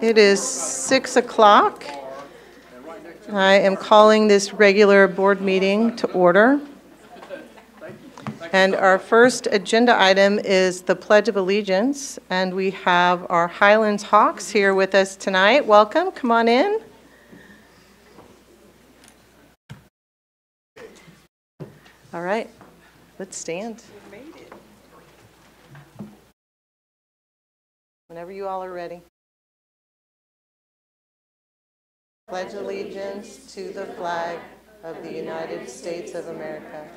It is 6 o'clock. I am calling this regular board meeting to order. And our first agenda item is the Pledge of Allegiance, and we have our Highlands Hawks here with us tonight. Welcome, come on in. All right, let's stand. Whenever you all are ready. Pledge allegiance to the flag of the United States of America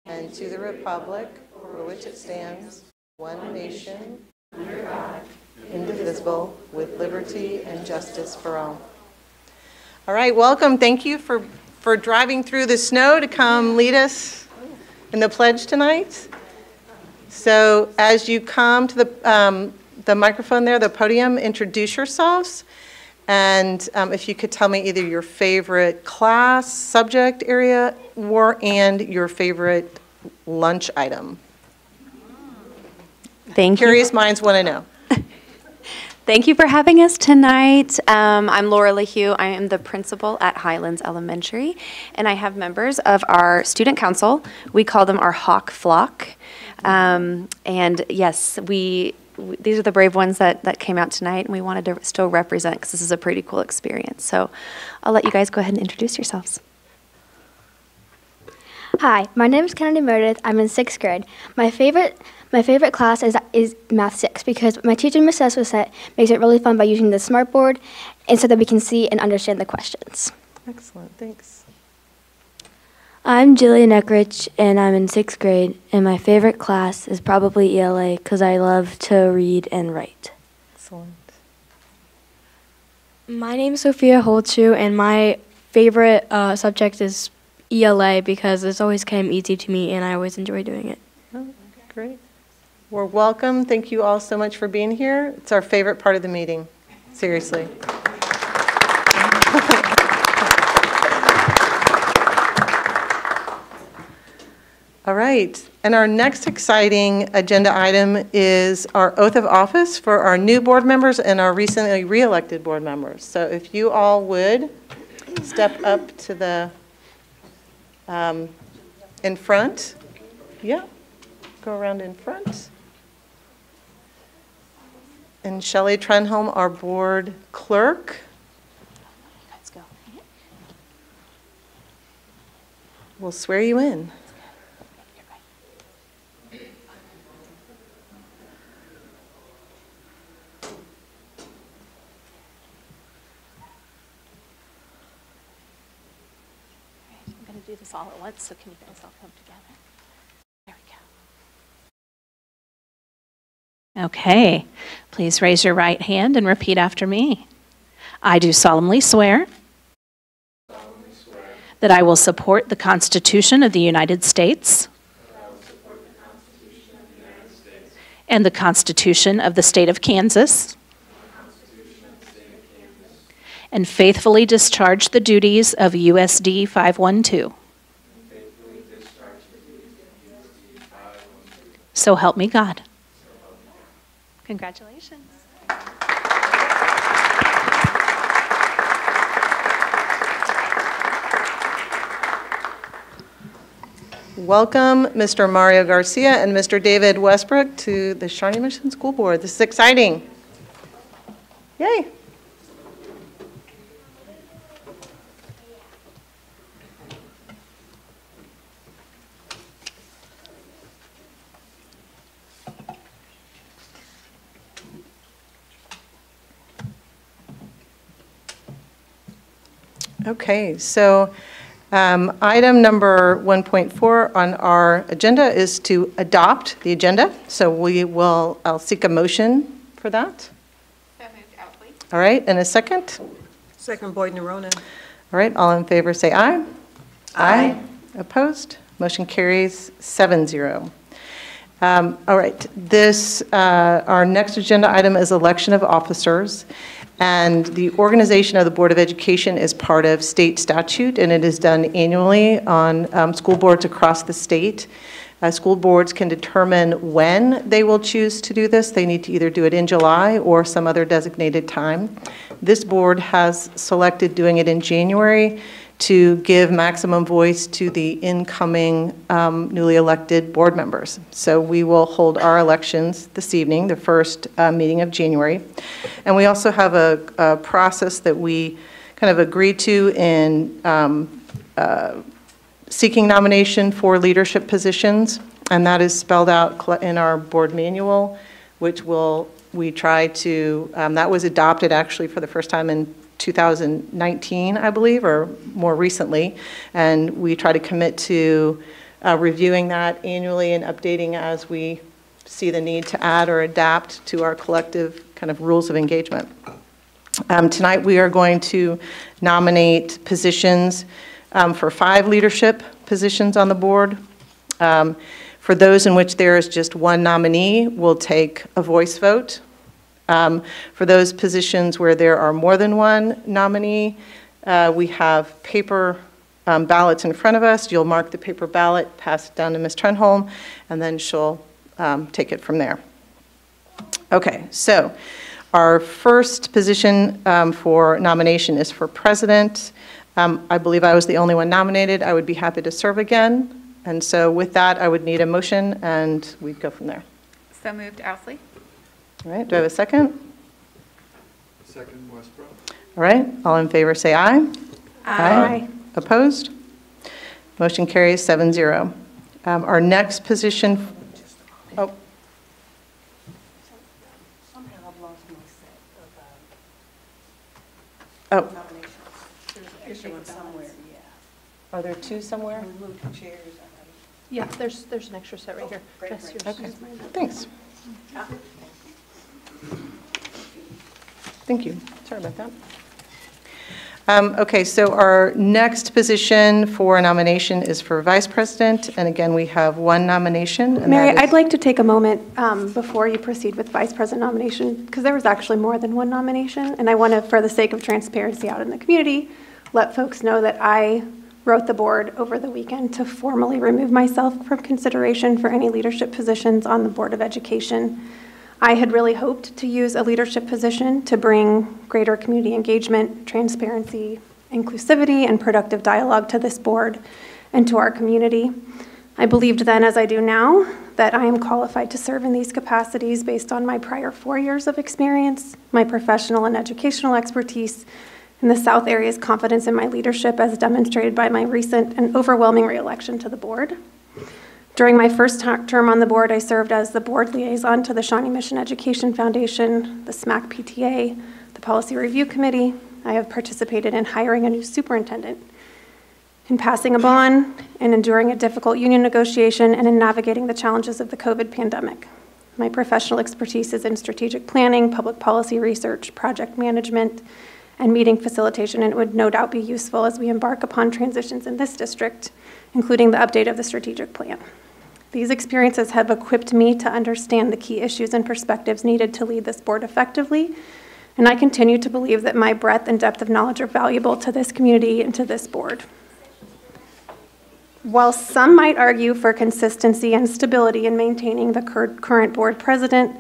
and to the republic for which it stands, one nation, under God, indivisible, with liberty and justice for all. All right, welcome. Thank you for driving through the snow to come lead us in the pledge tonight. So as you come to the microphone there, the podium, introduce yourselves. And if you could tell me either your favorite class, subject area, and your favorite lunch item. Thank you. Curious minds want to know. Thank you for having us tonight. I'm Laura LaHue. I am the principal at Highlands Elementary, and I have members of our student council. We call them our Hawk Flock. And yes, these are the brave ones that came out tonight, and we wanted to still represent because this is a pretty cool experience. So I'll let you guys go ahead and introduce yourselves. Hi, my name is Kennedy Meredith. I'm in 6th grade. My favorite class is Math 6 because my teacher, Miss Esposette, makes it really fun by using the smartboard and so that we can see and understand the questions. Excellent, thanks. I'm Jillian Eckrich, and I'm in 6th grade, and my favorite class is probably ELA because I love to read and write. Excellent. My name is Sophia Holtschuh, and my favorite subject is ELA because it's always came easy to me, and I always enjoy doing it. Oh, great. Well, welcome. Thank you all so much for being here. It's our favorite part of the meeting, seriously. All right, and our next exciting agenda item is our oath of office for our new board members and our recently re-elected board members. So if you all would step up to the in front. Yeah, go around in front. And Shelley Trenholm, our board clerk. Let's go. Will swear you in. Do this all at once, so can you guys all come together? There we go. Okay, please raise your right hand and repeat after me. I do solemnly swear that I will support the Constitution of the United States and the Constitution of the State of Kansas, and faithfully discharge the duties of USD 512. So help me God. Congratulations. Welcome Mr. Mario Garcia and Mr. David Westbrook to the Shawnee Mission School Board. This is exciting. Yay. Okay, so item number 1.4 on our agenda is to adopt the agenda. So I'll seek a motion for that. So moved, Outley. All right, and a second? Second, Boyd Nerona. All right, all in favor say aye. Aye. Opposed? Motion carries 7-0. All right, our next agenda item is election of officers. And the organization of the Board of Education is part of state statute, and it is done annually on school boards across the state. School boards can determine when they will choose to do this. They need to either do it in July or some other designated time. This board has selected doing it in January to give maximum voice to the incoming newly elected board members. So we will hold our elections this evening, the first meeting of January. And we also have a process that we kind of agreed to in seeking nomination for leadership positions, and that is spelled out in our board manual, which we try to, that was adopted actually for the first time in 2019, I believe, or more recently, and we try to commit to reviewing that annually and updating as we see the need to add or adapt to our collective kind of rules of engagement. Tonight we are going to nominate positions for 5 leadership positions on the board. For those in which there is just one nominee, we'll take a voice vote. For those positions where there are more than one nominee, we have paper ballots in front of us. You'll mark the paper ballot, pass it down to Ms. Trenholm, and then she'll take it from there. Okay, so our first position for nomination is for president. I believe I was the only one nominated. I would be happy to serve again. And so with that, I would need a motion, and we'd go from there. So moved, Owsley. All right, do I have a second? Second, Westbrook. All right, all in favor say aye. Aye. Opposed? Motion carries 7-0. Our next position, oh. Somehow I've lost my set of nominations. There's an extra one somewhere, yeah. Are there 2 somewhere? We moved the chairs. Yeah, there's an extra set right here. That's yours. Okay, thanks. Thank you. Sorry about that. Okay, so our next position for nomination is for vice president, and again, we have 1 nomination. And Mary, that is, I'd like to take a moment before you proceed with vice president nomination, because there was actually more than 1 nomination, and I want to, for the sake of transparency out in the community, let folks know that I wrote the board over the weekend to formally remove myself from consideration for any leadership positions on the Board of Education. I had really hoped to use a leadership position to bring greater community engagement, transparency, inclusivity, and productive dialogue to this board and to our community. I believed then, as I do now, that I am qualified to serve in these capacities based on my prior 4 years of experience, my professional and educational expertise, and the South area's confidence in my leadership as demonstrated by my recent and overwhelming re-election to the board. During my first term on the board, I served as the board liaison to the Shawnee Mission Education Foundation, the SMAC PTA, the Policy Review Committee. I have participated in hiring a new superintendent, in passing a bond, and enduring a difficult union negotiation, and in navigating the challenges of the COVID pandemic. My professional expertise is in strategic planning, public policy research, project management, and meeting facilitation, and it would no doubt be useful as we embark upon transitions in this district, including the update of the strategic plan. These experiences have equipped me to understand the key issues and perspectives needed to lead this board effectively, and I continue to believe that my breadth and depth of knowledge are valuable to this community and to this board. While some might argue for consistency and stability in maintaining the current board president,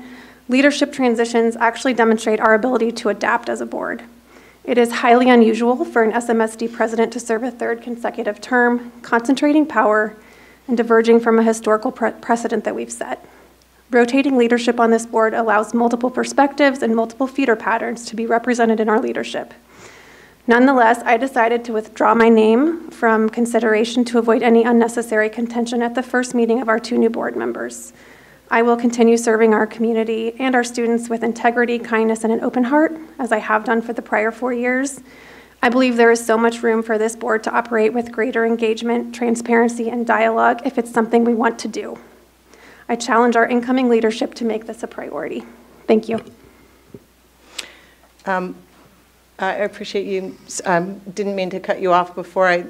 leadership transitions actually demonstrate our ability to adapt as a board. It is highly unusual for an SMSD president to serve a 3rd consecutive term, concentrating power and diverging from a historical precedent that we've set. Rotating leadership on this board allows multiple perspectives and multiple feeder patterns to be represented in our leadership. Nonetheless, I decided to withdraw my name from consideration to avoid any unnecessary contention at the first meeting of our 2 new board members. I will continue serving our community and our students with integrity, kindness, and an open heart, as I have done for the prior 4 years. I believe there is so much room for this board to operate with greater engagement, transparency, and dialogue if it's something we want to do. I challenge our incoming leadership to make this a priority. Thank you. I appreciate you. Didn't mean to cut you off before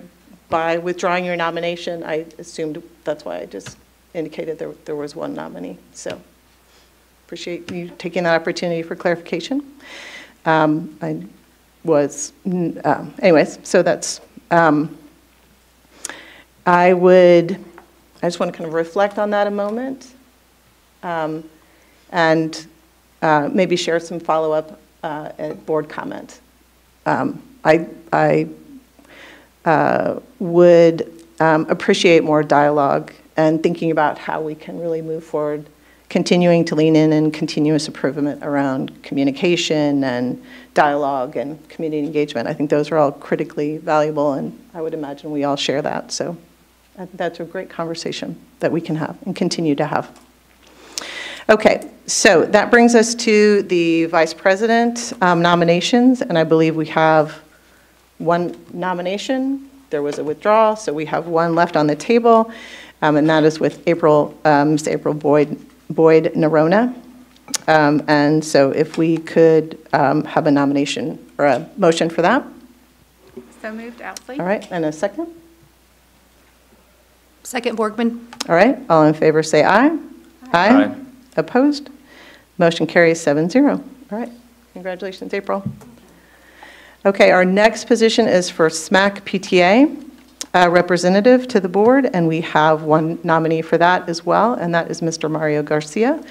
by withdrawing your nomination. I assumed that's why I just indicated there was 1 nominee. So appreciate you taking that opportunity for clarification. Anyways, so that's, I would I just want to kind of reflect on that a moment, and maybe share some follow-up board comment. I would appreciate more dialogue and thinking about how we can really move forward, continuing to lean in and continuous improvement around communication and dialogue and community engagement. I think those are all critically valuable, and I would imagine we all share that. So I think that's a great conversation that we can have and continue to have. Okay, so that brings us to the vice president nominations, and I believe we have one nomination. There was a withdrawal, so we have one left on the table, and that is with Ms. April Boyd Nerona. And so if we could have a nomination or a motion for that. So moved, Owsley. All right, and a second? Second, Borgman. All right, all in favor say aye. Aye. Opposed? Motion carries 7-0. All right, congratulations, April. Okay, our next position is for SMAC PTA representative to the board, and we have one nominee for that as well, and that is Mr. Mario Garcia.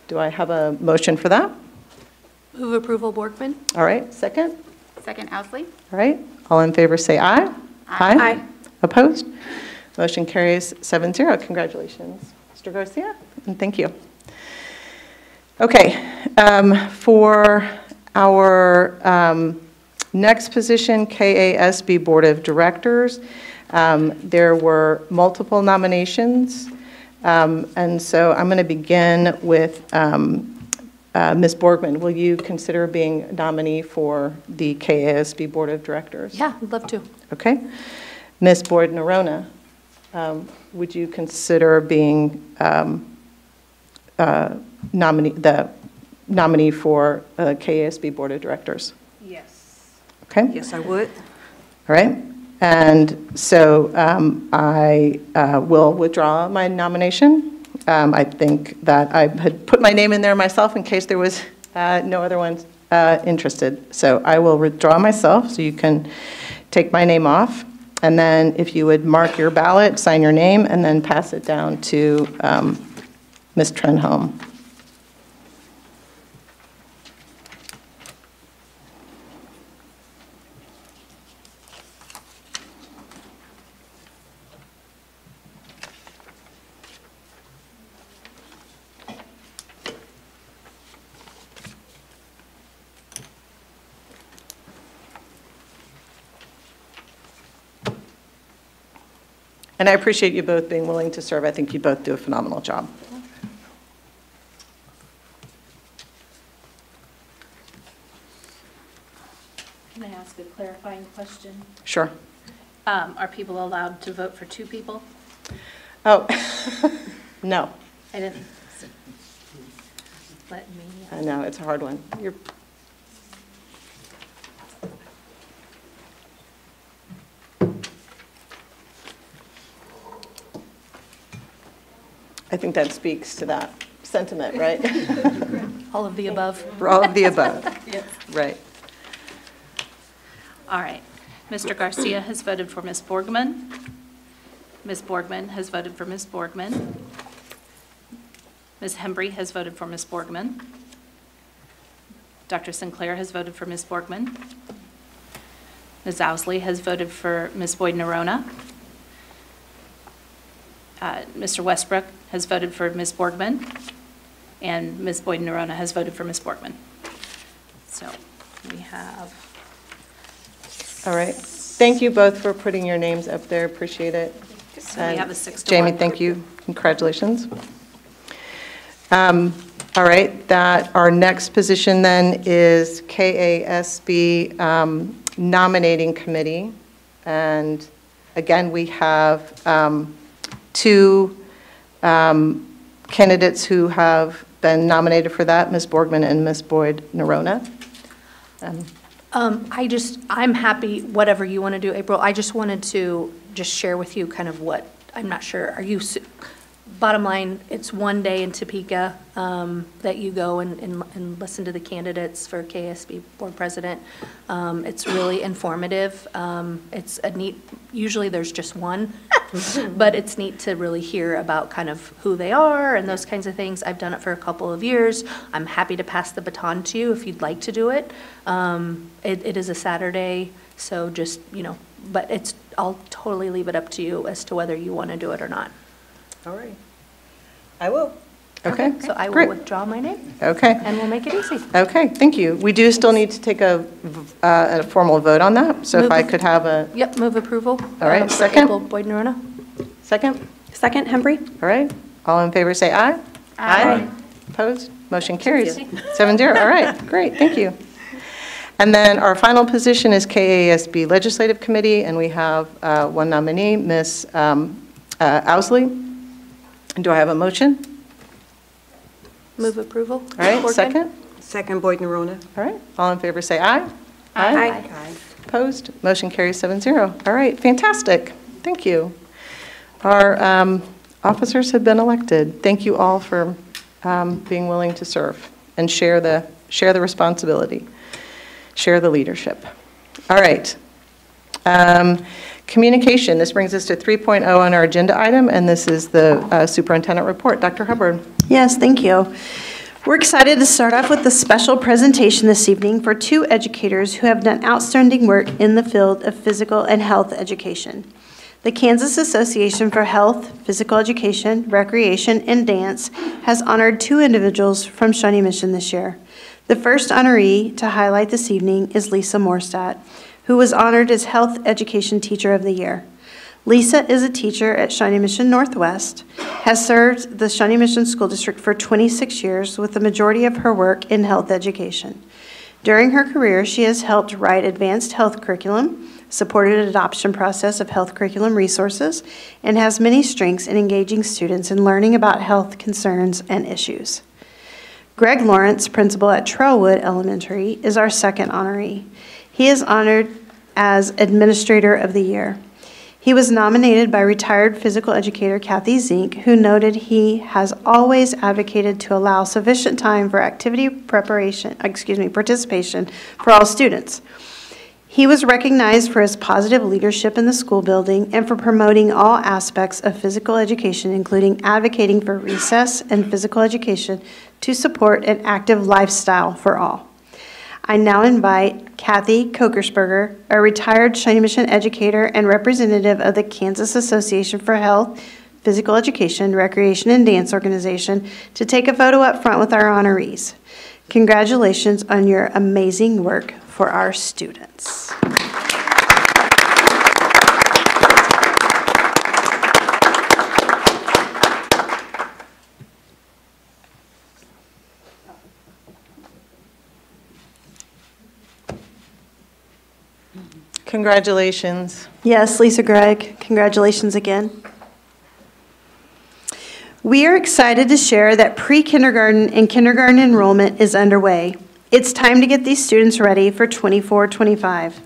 Do I have a motion for that? Move approval, Borgman. All right, second? Second, Owsley. All right, all in favor say aye. Aye. Aye. Opposed? Motion carries 7-0. Congratulations, Mr. Garcia, and thank you. Okay, for our next position, KASB Board of Directors, there were multiple nominations, and so I'm going to begin with Ms. Borgman. Will you consider being a nominee for the KASB Board of Directors? Yeah, I'd love to. Okay. Ms. Boyd Nerona, would you consider being the nominee for KASB Board of Directors? Yes. Okay. Yes, I would. All right. And so I will withdraw my nomination. I think that I had put my name in there myself in case there was no other ones interested. So I will withdraw myself, so you can take my name off. And then if you would mark your ballot, sign your name, and then pass it down to Ms. Trenholm. And I appreciate you both being willing to serve. I think you both do a phenomenal job. Can I ask a clarifying question? Sure. Are people allowed to vote for two people? Oh, no. I didn't. Let me. I know, it's a hard one. I think that speaks to that sentiment, right? All of the above? For all of the above. Yes. Right. All right. Mr. Garcia has voted for Ms. Borgman. Ms. Borgman has voted for Ms. Borgman. Ms. Hembry has voted for Ms. Borgman. Dr. Sinclair has voted for Ms. Borgman. Ms. Owsley has voted for Ms. Boyd Nerona. Mr. Westbrook has voted for Ms. Borgman, and Ms. Boyd Nerona has voted for Ms. Borgman. So we have. All right. Thank you both for putting your names up there. Appreciate it. So we have a 6-1. Jamie, thank you. Congratulations. All right. Our next position then is KASB nominating committee, and again we have two candidates who have been nominated for that, Ms. Borgman and Ms. Boyd Nerona. I'm happy, whatever you want to do, April. I just wanted to just share with you kind of what, I'm not sure, bottom line, it's one day in Topeka that you go and listen to the candidates for KSB board president. It's really informative. It's a neat, usually there's just one. But it's neat to really hear about kind of who they are and those kinds of things. I've done it for a couple of years. I'm happy to pass the baton to you if you'd like to do it. It is a Saturday, so just, but I'll totally leave it up to you as to whether you want to do it or not. All right. I will. Okay. So I will Great. withdraw my name. Okay. And we'll make it easy. Okay, thank you. We do still need to take a formal vote on that, so if I could have a Yep, move approval. All right, For second. April Boyd and Arona. second. Second, Hembry? All right, all in favor say aye. Aye. Opposed? Motion carries. 7-0, all right, great, thank you. And then our final position is KASB Legislative Committee, and we have one nominee, Ms. Owsley. Do I have a motion? Move approval. All right, Boardman. second. Second, Boyd and Arona. All right, all in favor say aye. Aye. Opposed? Motion carries 7-0. All right, fantastic. Thank you. Our officers have been elected. Thank you all for being willing to serve and share the responsibility, share the leadership. All right. Communication. This brings us to 3.0 on our agenda item, and this is the superintendent report. Dr. Hubbard. Yes, thank you. We're excited to start off with a special presentation this evening for two educators who have done outstanding work in the field of physical and health education. The Kansas Association for Health, Physical Education, Recreation, and Dance has honored two individuals from Shawnee Mission this year. The first honoree to highlight this evening is Lisa Morstadt, who was honored as Health Education Teacher of the Year. Lisa is a teacher at Shawnee Mission Northwest, has served the Shawnee Mission School District for 26 years with the majority of her work in health education. During her career, she has helped write advanced health curriculum, supported an adoption process of health curriculum resources, and has many strengths in engaging students in learning about health concerns and issues. Greg Lawrence, principal at Trailwood Elementary, is our second honoree. He is honored as Administrator of the Year. He was nominated by retired physical educator Kathy Zink, who noted he has always advocated to allow sufficient time for activity participation for all students. He was recognized for his positive leadership in the school building and for promoting all aspects of physical education, including advocating for recess and physical education to support an active lifestyle for all. I now invite Kathy Kokersberger, a retired Shawnee Mission educator and representative of the Kansas Association for Health, Physical Education, Recreation, and Dance Organization, to take a photo up front with our honorees. Congratulations on your amazing work for our students. Congratulations. Yes, Lisa Gregg, congratulations again. We are excited to share that pre-kindergarten and kindergarten enrollment is underway. It's time to get these students ready for 24-25.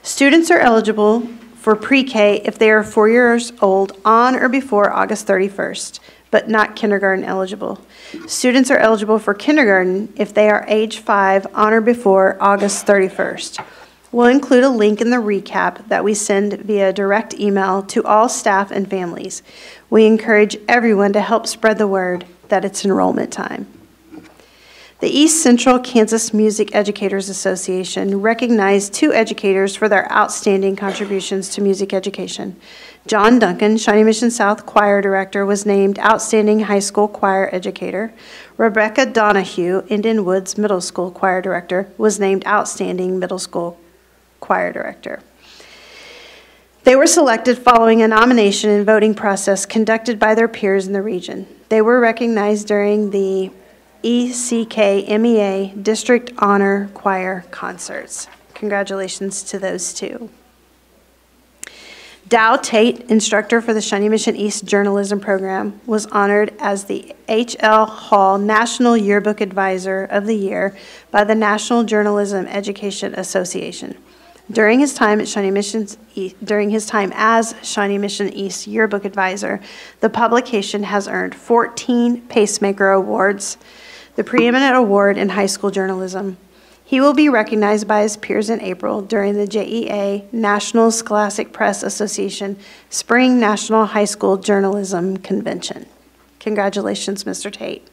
Students are eligible for pre-K if they are 4 years old on or before August 31st, but not kindergarten eligible. Students are eligible for kindergarten if they are age 5 on or before August 31st. We'll include a link in the recap that we send via direct email to all staff and families. We encourage everyone to help spread the word that it's enrollment time. The East Central Kansas Music Educators Association recognized two educators for their outstanding contributions to music education. John Duncan, Shawnee Mission South Choir Director, was named Outstanding High School Choir Educator. Rebecca Donahue, Indian Woods Middle School Choir Director, was named Outstanding Middle School Choir Director. They were selected following a nomination and voting process conducted by their peers in the region. They were recognized during the ECKMEA District Honor Choir Concerts. Congratulations to those two. Dow Tate, instructor for the Shawnee Mission East Journalism Program, was honored as the H.L. Hall National Yearbook Advisor of the Year by the National Journalism Education Association. During his time as Shawnee Mission East Yearbook Advisor, the publication has earned 14 Pacemaker Awards, the preeminent award in high school journalism. He will be recognized by his peers in April during the JEA National Scholastic Press Association Spring National High School Journalism Convention. Congratulations, Mr. Tate.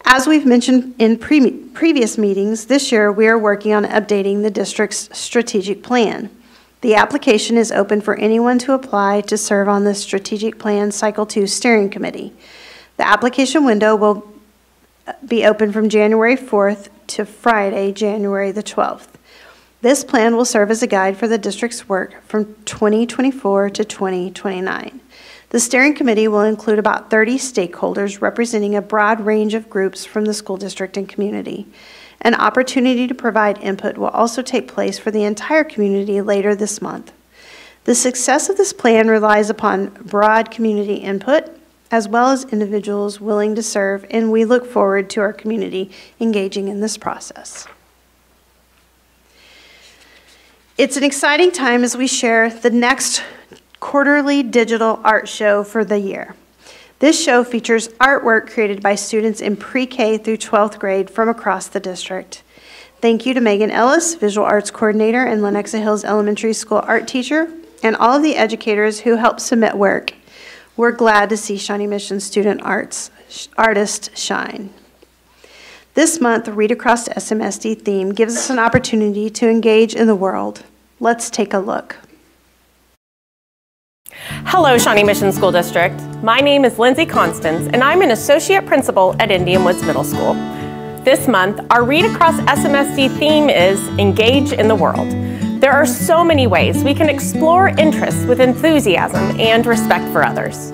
As we've mentioned in previous meetings, this year we are working on updating the district's strategic plan. The application is open for anyone to apply to serve on the Strategic Plan Cycle 2 Steering Committee. The application window will be open from January 4th to Friday, January the 12th. This plan will serve as a guide for the district's work from 2024 to 2029. The steering committee will include about 30 stakeholders representing a broad range of groups from the school district and community. An opportunity to provide input will also take place for the entire community later this month. The success of this plan relies upon broad community input, as well as individuals willing to serve, and we look forward to our community engaging in this process. It's an exciting time as we share the next quarterly digital art show for the year. This show features artwork created by students in pre-K through 12th grade from across the district. Thank you to Megan Ellis, Visual Arts Coordinator and Lenexa Hills Elementary School art teacher, and all of the educators who helped submit work. We're glad to see Shawnee Mission student artists shine. This month, the Read Across SMSD theme gives us an opportunity to engage in the world. Let's take a look. Hello, Shawnee Mission School District. My name is Lindsay Constance, and I'm an Associate Principal at Indian Woods Middle School. This month, our Read Across SMSD theme is Engage in the World. There are so many ways we can explore interests with enthusiasm and respect for others.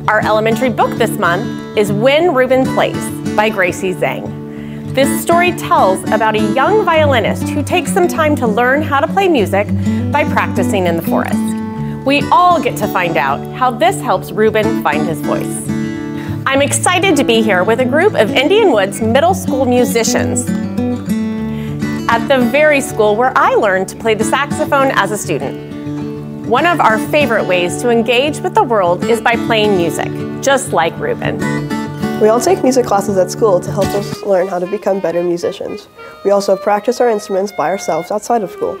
Our elementary book this month is When Reuben Plays by Gracie Zhang. This story tells about a young violinist who takes some time to learn how to play music by practicing in the forest. We all get to find out how this helps Reuben find his voice. I'm excited to be here with a group of Indian Woods Middle School musicians at the very school where I learned to play the saxophone as a student. One of our favorite ways to engage with the world is by playing music, just like Reuben. We all take music classes at school to help us learn how to become better musicians. We also practice our instruments by ourselves outside of school.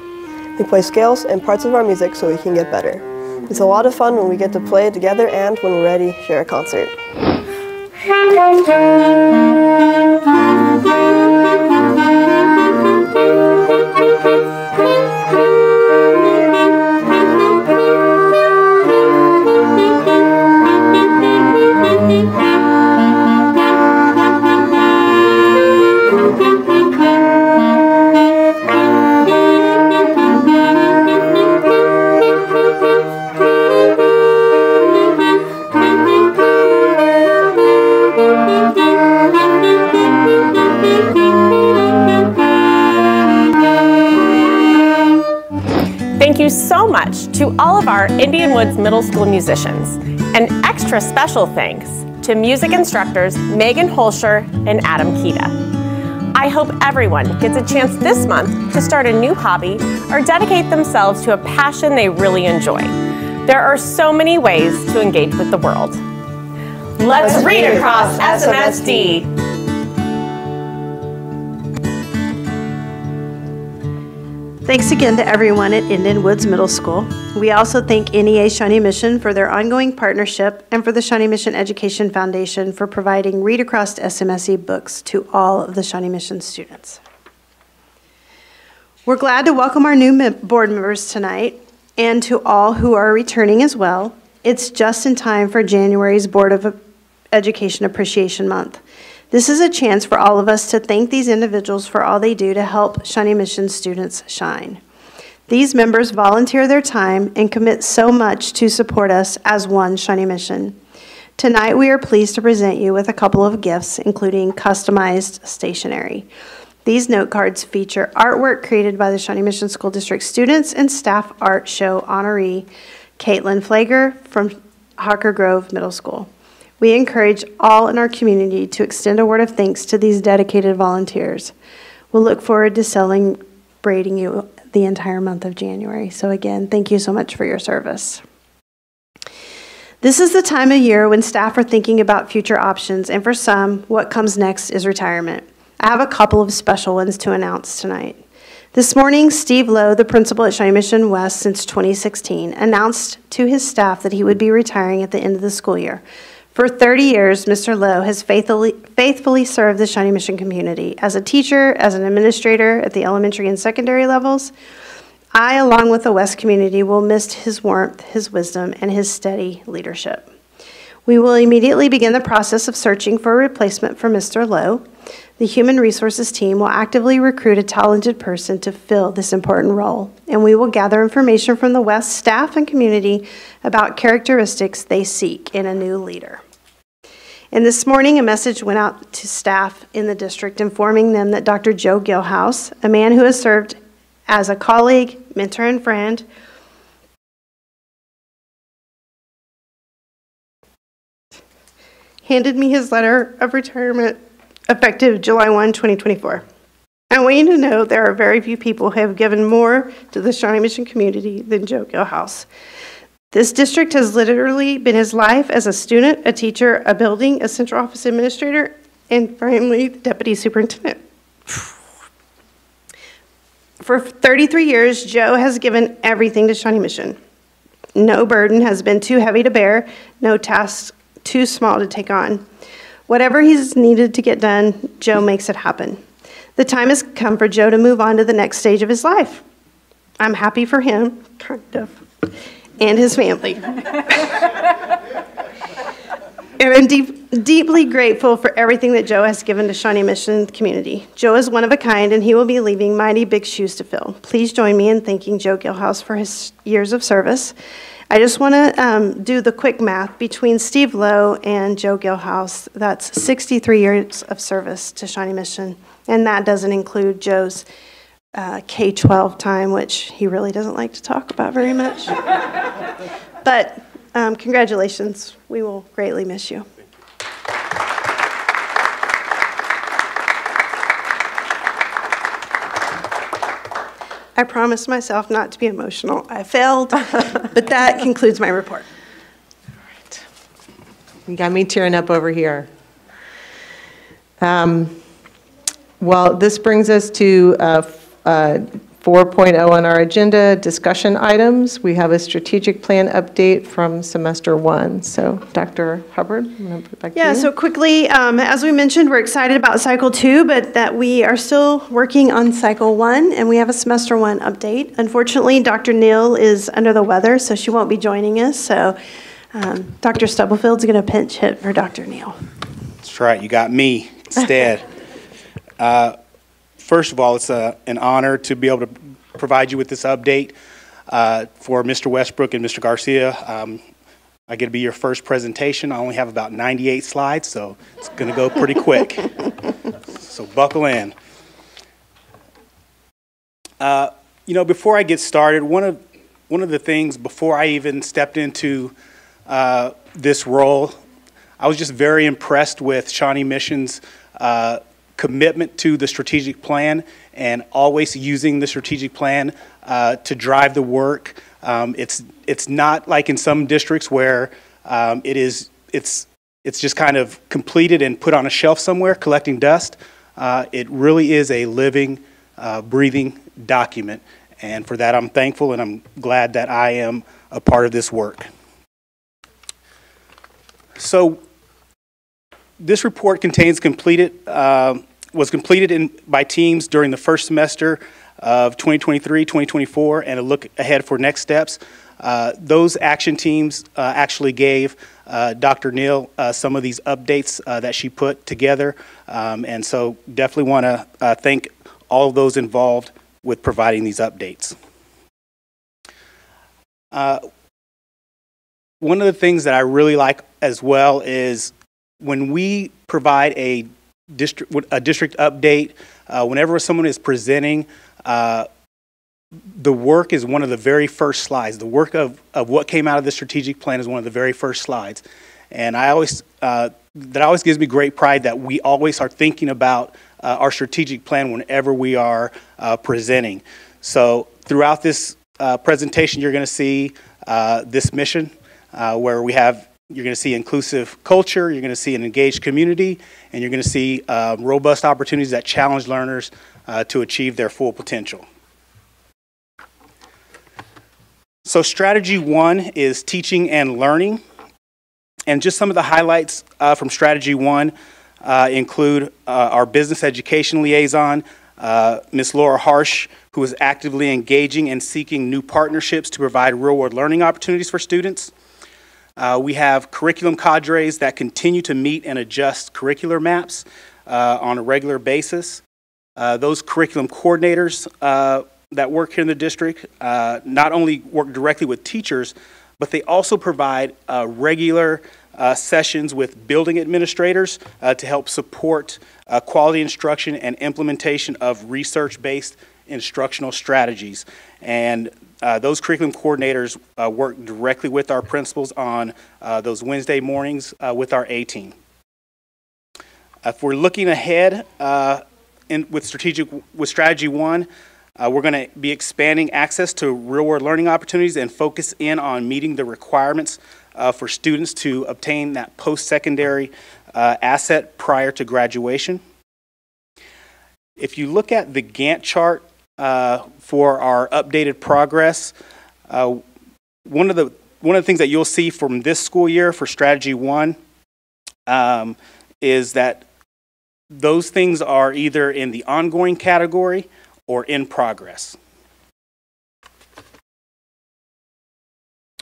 We play scales and parts of our music so we can get better. It's a lot of fun when we get to play together and when we're ready, share a concert. Thank you so much to all of our Indian Woods Middle School musicians. An extra special thanks to music instructors Megan Holscher and Adam Kita. I hope everyone gets a chance this month to start a new hobby or dedicate themselves to a passion they really enjoy. There are so many ways to engage with the world. Let's read across SMSD. Thanks again to everyone at Indian Woods Middle School. We also thank NEA Shawnee Mission for their ongoing partnership and for the Shawnee Mission Education Foundation for providing Read Across SMSD books to all of the Shawnee Mission students. We're glad to welcome our new board members tonight and to all who are returning as well. It's just in time for January's Board of Education Appreciation Month. This is a chance for all of us to thank these individuals for all they do to help Shawnee Mission students shine. These members volunteer their time and commit so much to support us as one Shawnee Mission. Tonight we are pleased to present you with a couple of gifts, including customized stationery. These note cards feature artwork created by the Shawnee Mission School District students and staff art show honoree Caitlin Flager from Hawker Grove Middle School. We encourage all in our community to extend a word of thanks to these dedicated volunteers. We'll look forward to celebrating you the entire month of January. So again, thank you so much for your service. This is the time of year when staff are thinking about future options, and for some, what comes next is retirement. I have a couple of special ones to announce tonight. This morning, Steve Lowe, the principal at Shawnee Mission West since 2016, announced to his staff that he would be retiring at the end of the school year. For 30 years, Mr. Lowe has faithfully served the Shawnee Mission community as a teacher, as an administrator at the elementary and secondary levels. I, along with the West community, will miss his warmth, his wisdom, and his steady leadership. We will immediately begin the process of searching for a replacement for Mr. Lowe. The Human Resources team will actively recruit a talented person to fill this important role, and we will gather information from the West staff and community about characteristics they seek in a new leader. And this morning, a message went out to staff in the district informing them that Dr. Joe Gilhouse, a man who has served as a colleague, mentor, and friend, handed me his letter of retirement effective July 1, 2024. I want you to know there are very few people who have given more to the Shawnee Mission community than Joe Gilhouse. This district has literally been his life as a student, a teacher, a building, a central office administrator, and finally, the deputy superintendent. For 33 years, Joe has given everything to Shawnee Mission. No burden has been too heavy to bear, no task too small to take on. Whatever he's needed to get done, Joe makes it happen. The time has come for Joe to move on to the next stage of his life. I'm happy for him, kind of, and his family. And I'm deeply grateful for everything that Joe has given to Shawnee Mission community. Joe is one of a kind, and he will be leaving mighty big shoes to fill. Please join me in thanking Joe Gilhouse for his years of service. I just want to do the quick math between Steve Lowe and Joe Gilhouse. That's 63 years of service to Shawnee Mission, and that doesn't include Joe's K-12 time, which he really doesn't like to talk about very much. But congratulations. We will greatly miss you. I promised myself not to be emotional. I failed, but that concludes my report. All right. You got me tearing up over here. Well, this brings us to 4.0 on our agenda, discussion items. We have a strategic plan update from semester 1. So, Dr. Hubbard, I'm going to put it back to you. Yeah, so quickly, as we mentioned, we're excited about cycle 2, but that we are still working on cycle 1, and we have a semester 1 update. Unfortunately, Dr. Neal is under the weather, so she won't be joining us. So, Dr. Stubblefield's going to pinch hit for Dr. Neal. That's right, you got me instead. First of all, it's an honor to be able to provide you with this update for Mr. Westbrook and Mr. Garcia. I get to be your first presentation. I only have about 98 slides, so it's going to go pretty quick. So buckle in. You know, before I get started, one of the things before I even stepped into this role, I was just very impressed with Shawnee Mission's commitment to the strategic plan and always using the strategic plan to drive the work. It's not like in some districts where it's just kind of completed and put on a shelf somewhere collecting dust. It really is a living, breathing document, and for that I'm thankful and I'm glad that I am a part of this work. So this report contains was completed by teams during the first semester of 2023-2024 and a look ahead for next steps. Those action teams actually gave Dr. Neal some of these updates that she put together, and so definitely want to thank all of those involved with providing these updates. One of the things that I really like as well is when we provide a district update, whenever someone is presenting, the work is one of the very first slides. The work of what came out of the strategic plan is one of the very first slides. And that always gives me great pride that we always are thinking about our strategic plan whenever we are presenting. So throughout this presentation, you're going to see this mission, where we have You're going to see inclusive culture, you're going to see an engaged community, and you're going to see robust opportunities that challenge learners to achieve their full potential. So strategy 1 is teaching and learning. And just some of the highlights from strategy 1 include our business education liaison, Ms. Laura Harsh, who is actively engaging and seeking new partnerships to provide real-world learning opportunities for students. We have curriculum cadres that continue to meet and adjust curricular maps on a regular basis. Those curriculum coordinators that work here in the district not only work directly with teachers, but they also provide regular sessions with building administrators to help support quality instruction and implementation of research-based instructional strategies. And those curriculum coordinators work directly with our principals on those Wednesday mornings with our A-team. If we're looking ahead with strategy 1, we're going to be expanding access to real-world learning opportunities and focus in on meeting the requirements for students to obtain that post-secondary asset prior to graduation. If you look at the Gantt chart for our updated progress, one of the things that you'll see from this school year for strategy 1 is that those things are either in the ongoing category or in progress.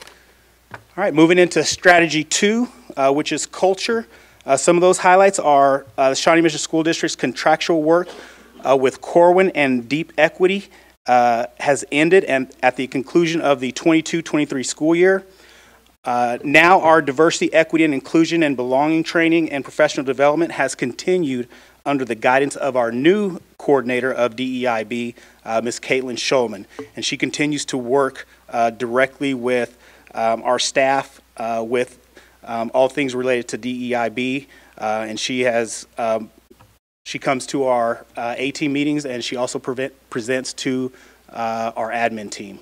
All right, moving into strategy 2, which is culture. Some of those highlights are the Shawnee Mission School District's contractual work with Corwin and Deep Equity has ended and at the conclusion of the 22-23 school year. Now our diversity, equity, and inclusion and belonging training and professional development has continued under the guidance of our new coordinator of DEIB, Ms. Caitlin Shulman. And she continues to work directly with our staff with all things related to DEIB. And she comes to our A-team meetings, and she also presents to our admin team.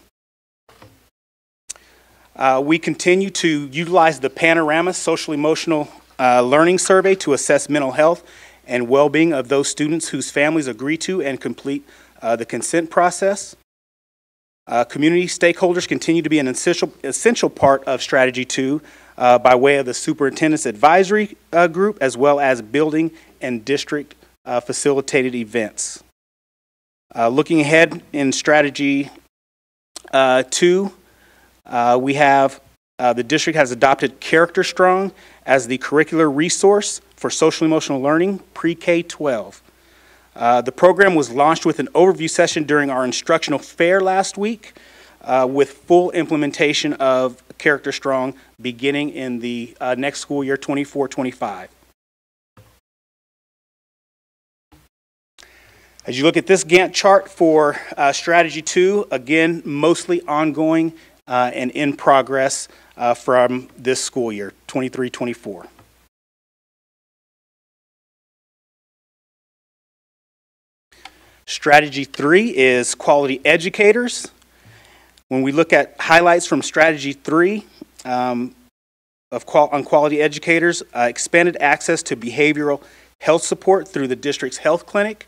We continue to utilize the Panorama Social Emotional Learning Survey to assess mental health and well-being of those students whose families agree to and complete the consent process. Community stakeholders continue to be an essential part of Strategy 2 by way of the Superintendent's Advisory Group, as well as building and district facilitated events. Looking ahead in Strategy 2, we have the district has adopted Character Strong as the curricular resource for social emotional learning pre-K-12. The program was launched with an overview session during our instructional fair last week with full implementation of Character Strong beginning in the next school year, 24-25. As you look at this Gantt chart for Strategy 2, again, mostly ongoing and in progress from this school year, 23-24. Strategy 3 is quality educators. When we look at highlights from Strategy 3 on quality educators, expanded access to behavioral health support through the district's health clinic,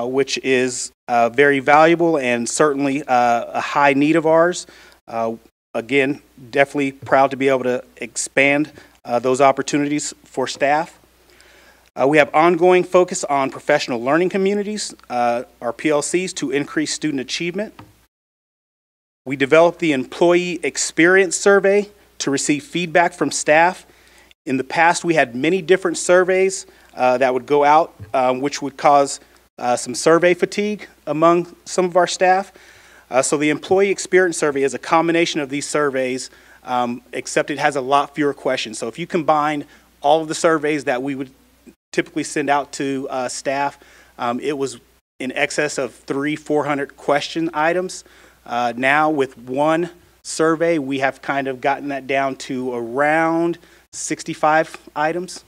which is very valuable and certainly a high need of ours. Again, definitely proud to be able to expand those opportunities for staff. We have ongoing focus on professional learning communities, our PLCs, to increase student achievement. We developed the Employee Experience Survey to receive feedback from staff. In the past, we had many different surveys that would go out, which would cause some survey fatigue among some of our staff. So the Employee Experience Survey is a combination of these surveys, except it has a lot fewer questions. So if you combine all of the surveys that we would typically send out to staff, it was in excess of 400 question items. Now with one survey, we have kind of gotten that down to around 65 items.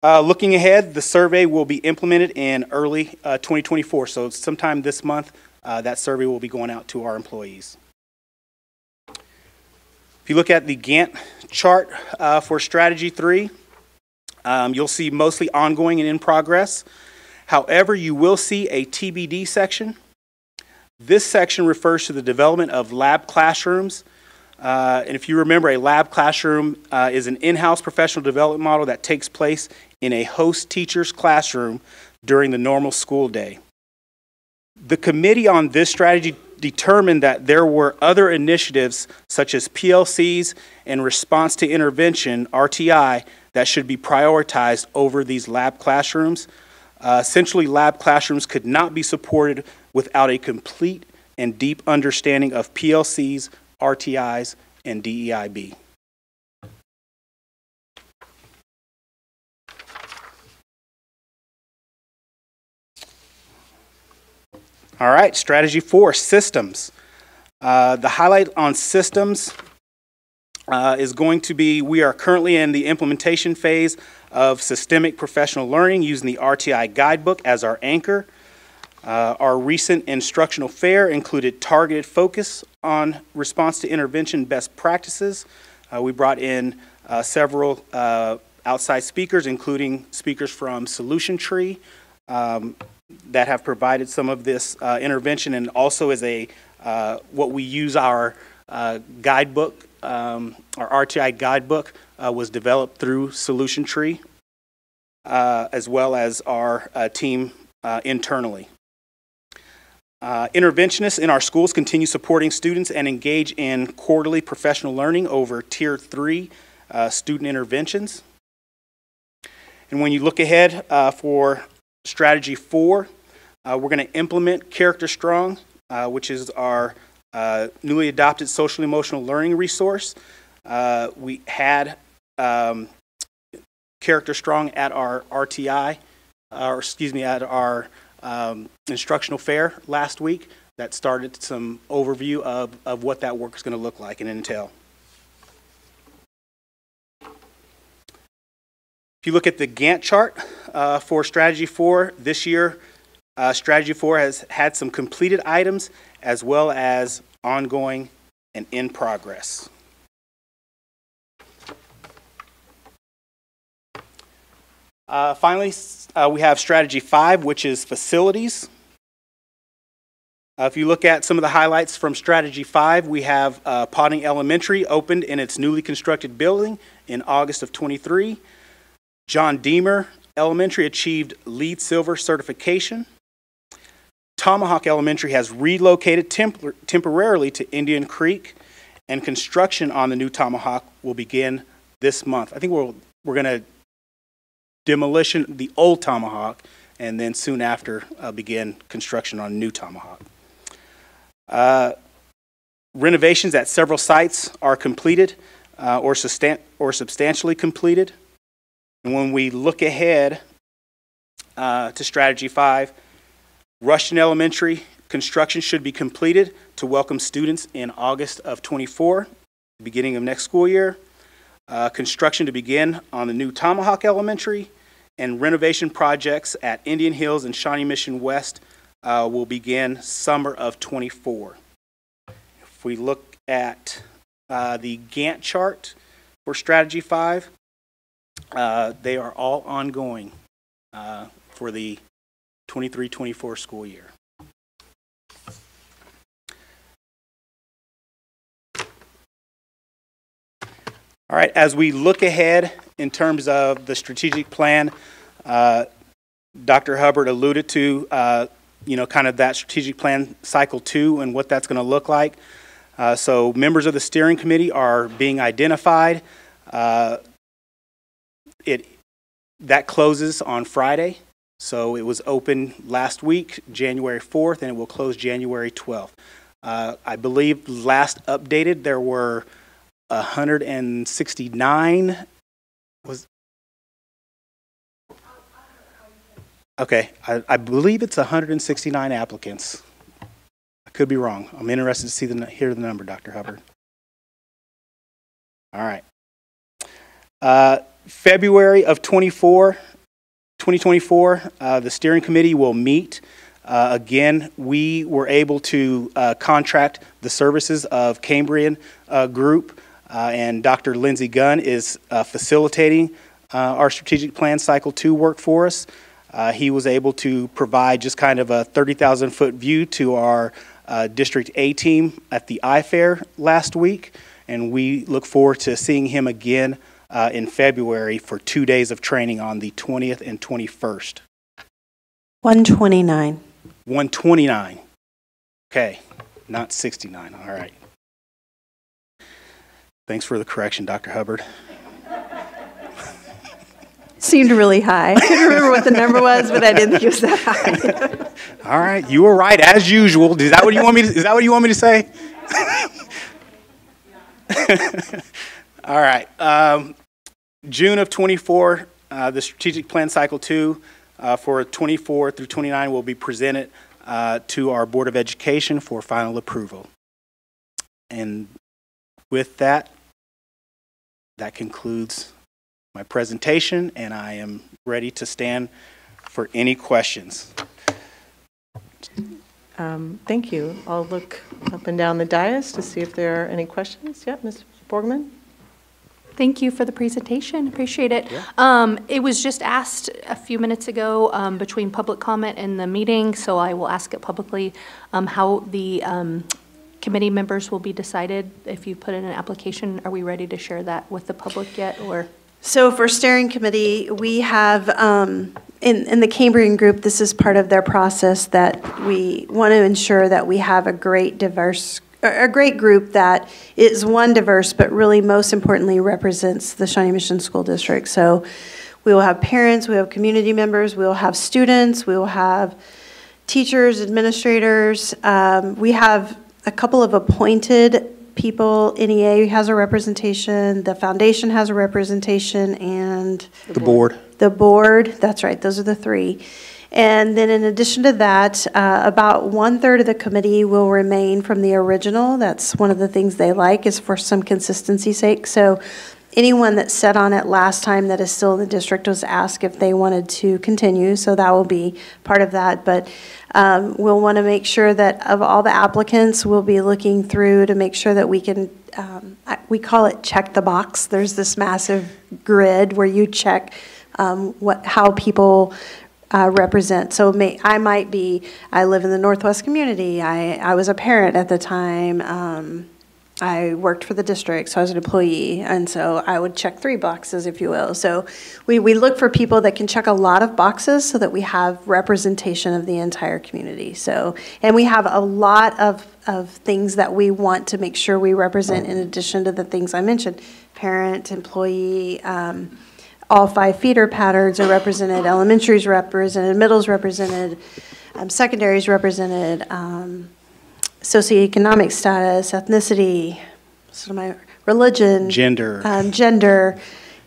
Looking ahead, the survey will be implemented in early 2024. So sometime this month, that survey will be going out to our employees. If you look at the Gantt chart for Strategy 3, you'll see mostly ongoing and in progress. However, you will see a TBD section. This section refers to the development of lab classrooms. And if you remember, a lab classroom is an in-house professional development model that takes place in a host teacher's classroom during the normal school day. The committee on this strategy determined that there were other initiatives such as PLCs and response to intervention, RTI, that should be prioritized over these lab classrooms. Essentially, lab classrooms could not be supported without a complete and deep understanding of PLCs, RTIs, and DEIB. All right, Strategy 4, systems. The highlight on systems is going to be, we are currently in the implementation phase of systemic professional learning using the RTI guidebook as our anchor. Our recent instructional fair included targeted focus on response to intervention best practices. We brought in several outside speakers, including speakers from Solution Tree, that have provided some of this intervention, and also as a what we use our guidebook, our RTI guidebook was developed through Solution Tree, as well as our team internally. Interventionists in our schools continue supporting students and engage in quarterly professional learning over Tier 3 student interventions. And when you look ahead for Strategy 4, we're going to implement Character Strong, which is our newly adopted social emotional learning resource. We had Character Strong at our RTI, or excuse me, at our instructional fair last week. That started some overview of what that work is going to look like and entail. If you look at the Gantt chart for Strategy 4, this year, Strategy 4 has had some completed items as well as ongoing and in progress. Finally, we have Strategy 5, which is facilities. If you look at some of the highlights from Strategy 5, we have Potting Elementary opened in its newly constructed building in August of '23. John Deemer Elementary achieved LEED Silver certification. Tomahawk Elementary has relocated temporarily to Indian Creek, and construction on the new Tomahawk will begin this month. I think we're going to demolition the old Tomahawk, and then soon after begin construction on new Tomahawk. Renovations at several sites are completed or substantially completed. And when we look ahead to Strategy 5, Rushton Elementary construction should be completed to welcome students in August of '24, the beginning of next school year. Construction to begin on the new Tomahawk Elementary, and renovation projects at Indian Hills and Shawnee Mission West will begin summer of '24. If we look at the Gantt chart for Strategy 5, they are all ongoing for the 23-24 school year. All right, as we look ahead in terms of the strategic plan, Dr. Hubbard alluded to, kind of that strategic plan cycle 2 and what that's going to look like. So members of the steering committee are being identified. That closes on Friday. So it was open last week, January 4th, and it will close January 12th. I believe last updated there were 169. Okay, I believe it's 169 applicants. I could be wrong. I'm interested to hear the number, Dr. Hubbard. All right. February of 2024, the steering committee will meet. Again, we were able to contract the services of Cambrian Group and Dr. Lindsey Gunn is facilitating our strategic plan cycle 2 work for us. He was able to provide just kind of a 30,000-foot view to our District A team at the I-Fair last week, and we look forward to seeing him again in February for 2 days of training on the 20th and 21st. 129. 129. Okay, not 69. All right. Thanks for the correction, Dr. Hubbard. Seemed really high. I couldn't remember what the number was, but I didn't think it was that high. All right, you were right as usual. Is that what you want me to, is that what you want me to say? All right. June of 24, the strategic plan cycle 2 for 24 through 29 will be presented to our Board of Education for final approval. And with that, that concludes my presentation, and I am ready to stand for any questions. Thank you. I'll look up and down the dais to see if there are any questions. Yep, Ms. Borgman. Thank you for the presentation. Appreciate it. Yeah. It was just asked a few minutes ago between public comment and the meeting, so I will ask it publicly how the committee members will be decided. If you put in an application, are we ready to share that with the public yet, or? So for steering committee, we have, in the Cambrian group, this is part of their process that we want to ensure that we have a great group that is one, diverse, but really most importantly represents the Shawnee Mission School District. So we will have parents, we will have community members, we will have students, we will have teachers, administrators. We have a couple of appointed people. NEA has a representation, the foundation has a representation, and the board. The board, that's right, those are the 3. And then in addition to that, about 1/3 of the committee will remain from the original. That's one of the things they like, is for some consistency's sake. So anyone that sat on it last time that is still in the district was asked if they wanted to continue, so that will be part of that. But we'll want to make sure that of all the applicants, we'll be looking through to make sure that we can, we call it check the box. There's this massive grid where you check how people represent. So I might be, I live in the Northwest community. I was a parent at the time. I worked for the district, so I was an employee, and so I would check 3 boxes, if you will. So we look for people that can check a lot of boxes so that we have representation of the entire community. So, and we have a lot of things that we want to make sure we represent in addition to the things I mentioned. Parent, employee, all 5 feeder patterns are represented, elementary's represented, middle's represented, secondary's represented, socioeconomic status, ethnicity, sort of my religion, gender,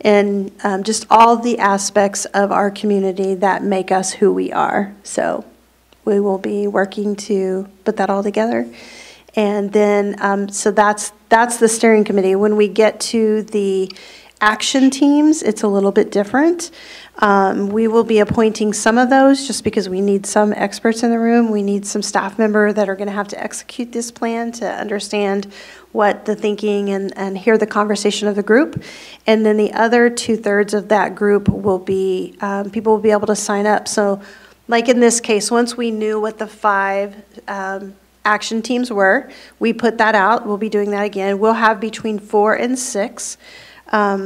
and just all the aspects of our community that make us who we are. So we will be working to put that all together. And then, so that's the steering committee. When we get to the action teams, it's a little bit different. We will be appointing some of those just because we need some experts in the room. We need some staff member that are going to have to execute this plan to understand what the thinking and hear the conversation of the group. And then the other 2/3 of that group will be, people will be able to sign up. So like in this case, once we knew what the 5 action teams were, we put that out. We'll be doing that again. We'll have between 4 and 6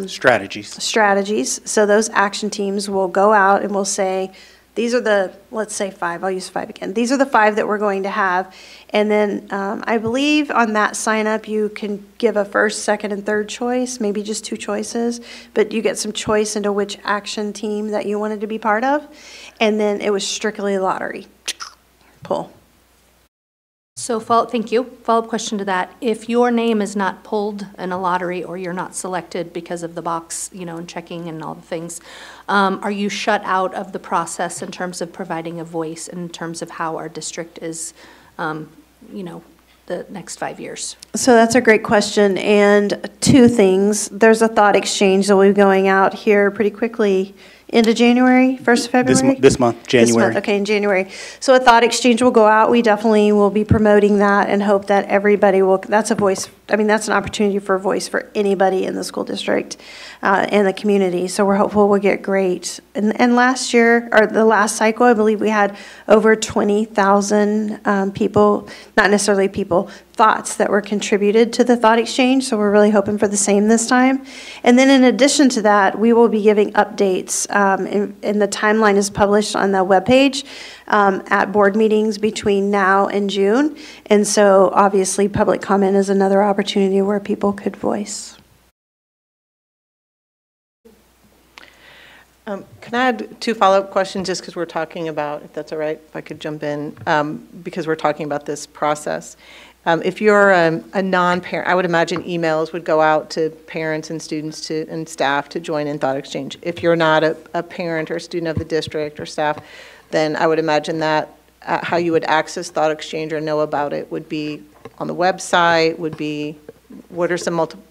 strategies. So those action teams will go out and will say, these are the, let's say 5, I'll use 5 again. These are the 5 that we're going to have. And then I believe on that sign up, you can give a first, second, and third choice, maybe just 2 choices, but you get some choice into which action team that you wanted to be part of. And then it was strictly lottery. Pull. So thank you. Follow-up question to that. If your name is not pulled in a lottery or you're not selected because of the box, and checking and all the things, are you shut out of the process in terms of providing a voice in terms of how our district is, the next 5 years? So that's a great question. And 2 things. There's a thought exchange that will be going out here pretty quickly End of January, 1st of February? This month, January. This month, okay, in January. So a thought exchange will go out. We definitely will be promoting that and hope that everybody will, that's a voice, I mean, that's an opportunity for a voice for anybody in the school district and the community. So we're hopeful we'll get great. And last year, or the last cycle, I believe we had over 20,000 people, not necessarily people, thoughts that were contributed to the thought exchange. So we're really hoping for the same this time. And then in addition to that, we will be giving updates, and the timeline is published on the webpage at board meetings between now and June. And so obviously public comment is another opportunity where people could voice. Can I add 2 follow-up questions just because we're talking about, if that's all right, if I could jump in, because we're talking about this process. If you're a non-parent, I would imagine emails would go out to parents and students and staff to join in Thought Exchange. If you're not a parent or student of the district or staff, then I would imagine that how you would access Thought Exchange or know about it would be on the website, would be, what are some multiple,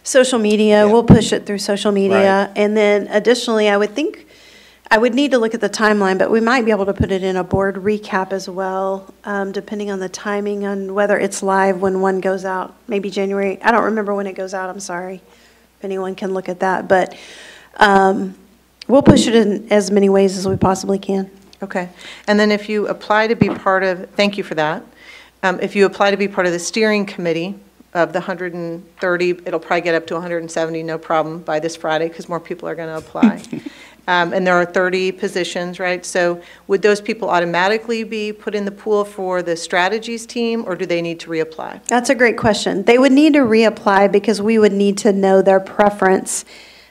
social media, we'll push it through social media. Right. And then additionally, I would think, I would need to look at the timeline, but we might be able to put it in a board recap as well, depending on the timing on whether it's live when one goes out, maybe January. I don't remember when it goes out, I'm sorry. If anyone can look at that. But we'll push it in as many ways as we possibly can. Okay. And then if you apply to be part of, thank you for that. If you apply to be part of the steering committee, of the 130, it'll probably get up to 170, no problem, by this Friday, because more people are going to apply. And there are 30 positions, right? So would those people automatically be put in the pool for the strategies team, or do they need to reapply? That's a great question. They would need to reapply because we would need to know their preference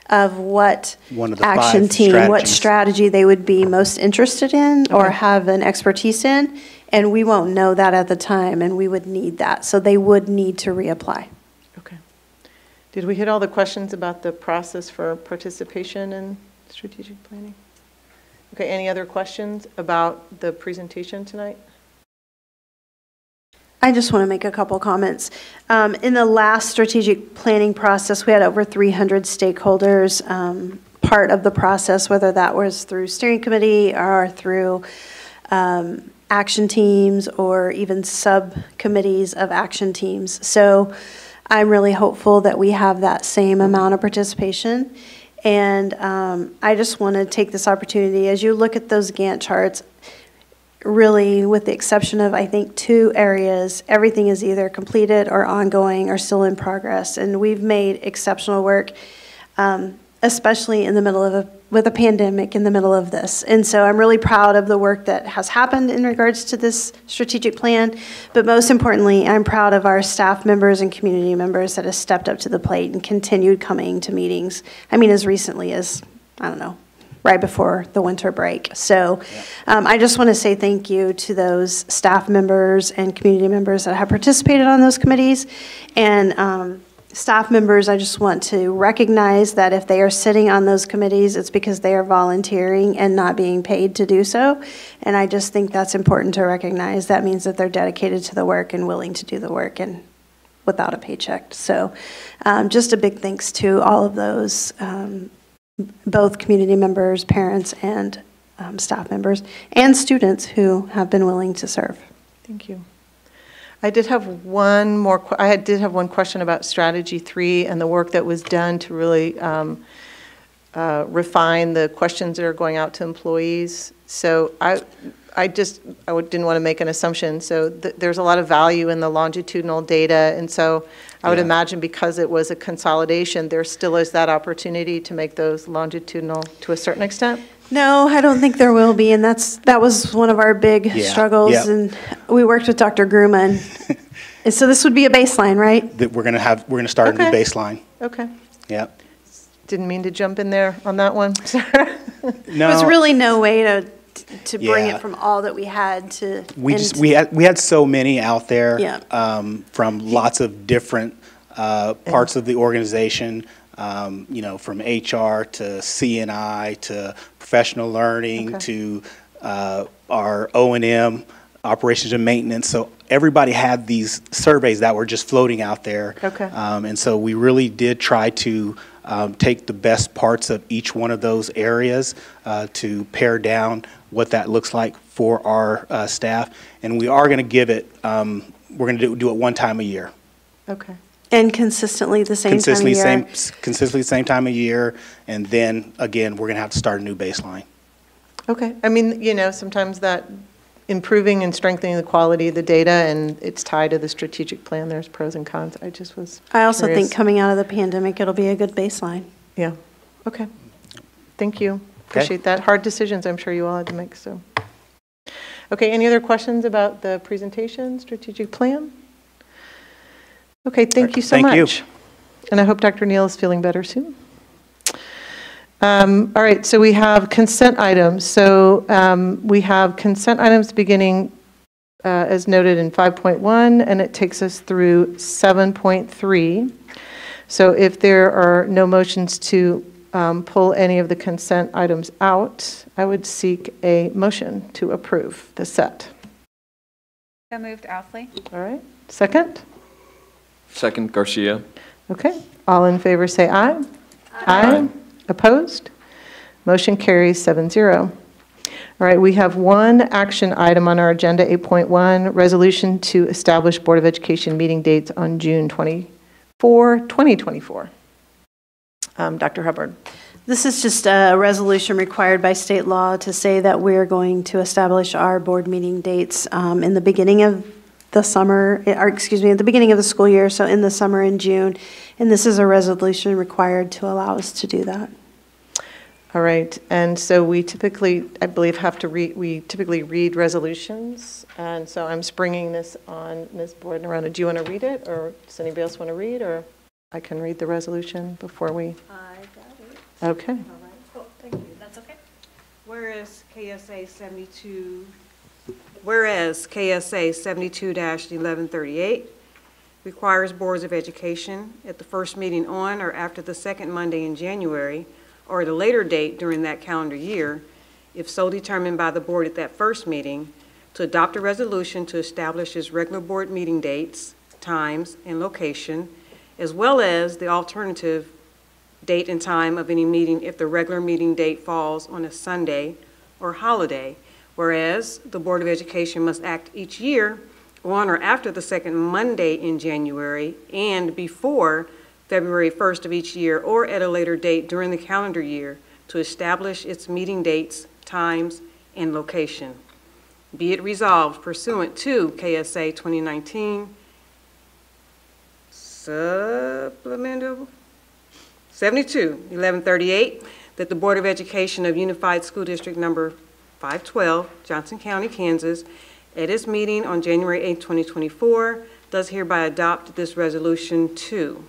of what action team, what strategy they would be most interested in or have an expertise in. And we won't know that at the time, and we would need that. So they would need to reapply. Okay. Did we hit all the questions about the process for participation in strategic planning? Okay, any other questions about the presentation tonight? I just want to make a couple comments. In the last strategic planning process, we had over 300 stakeholders part of the process, whether that was through steering committee or through action teams or even subcommittees of action teams. So I'm really hopeful that we have that same amount of participation. And I just want to take this opportunity, as you look at those Gantt charts, really with the exception of, I think, 2 areas, everything is either completed or ongoing or still in progress. And we've made exceptional work, especially in the middle of with a pandemic in the middle of this. And so I'm really proud of the work that has happened in regards to this strategic plan. But most importantly, I'm proud of our staff members and community members that have stepped up to the plate and continued coming to meetings. I mean, as recently as, I don't know, right before the winter break. So I just want to say thank you to those staff members and community members that have participated on those committees. And staff members, I just want to recognize that if they are sitting on those committees, it's because they are volunteering and not being paid to do so. And I just think that's important to recognize. That means that they're dedicated to the work and willing to do the work and without a paycheck. So just a big thanks to all of those, both community members, parents, and staff members, and students who have been willing to serve. Thank you. I did have one more. I did have one question about Strategy 3 and the work that was done to really refine the questions that are going out to employees. So I didn't want to make an assumption. So there's a lot of value in the longitudinal data, and so I would imagine because it was a consolidation, there still is that opportunity to make those longitudinal to a certain extent. No, I don't think there will be, and that was one of our big struggles. Yep. And we worked with Dr. Grumman, and so this would be a baseline, right? That we're going to start a new baseline. Okay. Yeah. Didn't mean to jump in there on that one. No, there was really no way to bring it from all that we had to. We had so many out there from lots of different parts of the organization. You know, from HR to CNI to professional learning to our O&M, operations and maintenance. So everybody had these surveys that were just floating out there. And so we really did try to take the best parts of each one of those areas to pare down what that looks like for our staff. And we are going to give it, we're going to do it one time a year. Okay. And consistently the same time of year? Consistently the same time of year, and then, again, we're going to have to start a new baseline. Okay. I mean, you know, sometimes that improving and strengthening the quality of the data, and it's tied to the strategic plan, there's pros and cons. I also think coming out of the pandemic, it'll be a good baseline. Yeah. Okay. Thank you. Appreciate that. Hard decisions I'm sure you all had to make, so. Okay, any other questions about the presentation, strategic plan? Okay, thank you so much. Thank you. And I hope Dr. Neal is feeling better soon. All right, so we have consent items. So we have consent items beginning as noted in 5.1, and it takes us through 7.3. So if there are no motions to pull any of the consent items out, I would seek a motion to approve the set. So moved, Owsley. All right, second? Second, Garcia. Okay, all in favor say aye. Aye. Opposed? Motion carries 7-0. All right, we have one action item on our agenda, 8.1, resolution to establish Board of Education meeting dates on June 24, 2024. Dr. Hubbard. This is just a resolution required by state law to say that we're going to establish our board meeting dates in the beginning of the summer, or excuse me, at the beginning of the school year, so in the summer in June. And this is a resolution required to allow us to do that. All right, and so we typically, I believe, have to read, we typically read resolutions, and so I'm springing this on Ms. Boyd-Narona. Do you want to read it, or does anybody else want to read, or I can read the resolution before we? I got it. Okay. All right. Oh, thank you. That's okay. Whereas KSA 72-1138 requires boards of education at the first meeting on or after the second Monday in January, or at a later date during that calendar year, if so determined by the board at that first meeting, to adopt a resolution to establish its regular board meeting dates, times, and location, as well as the alternative date and time of any meeting if the regular meeting date falls on a Sunday or holiday, whereas the Board of Education must act each year on or after the second Monday in January and before February 1st of each year or at a later date during the calendar year to establish its meeting dates, times, and location. Be it resolved pursuant to KSA 2019 Supplemental 72-1138 that the Board of Education of Unified School District Number 512, Johnson County, Kansas, at its meeting on January 8, 2024, does hereby adopt this resolution to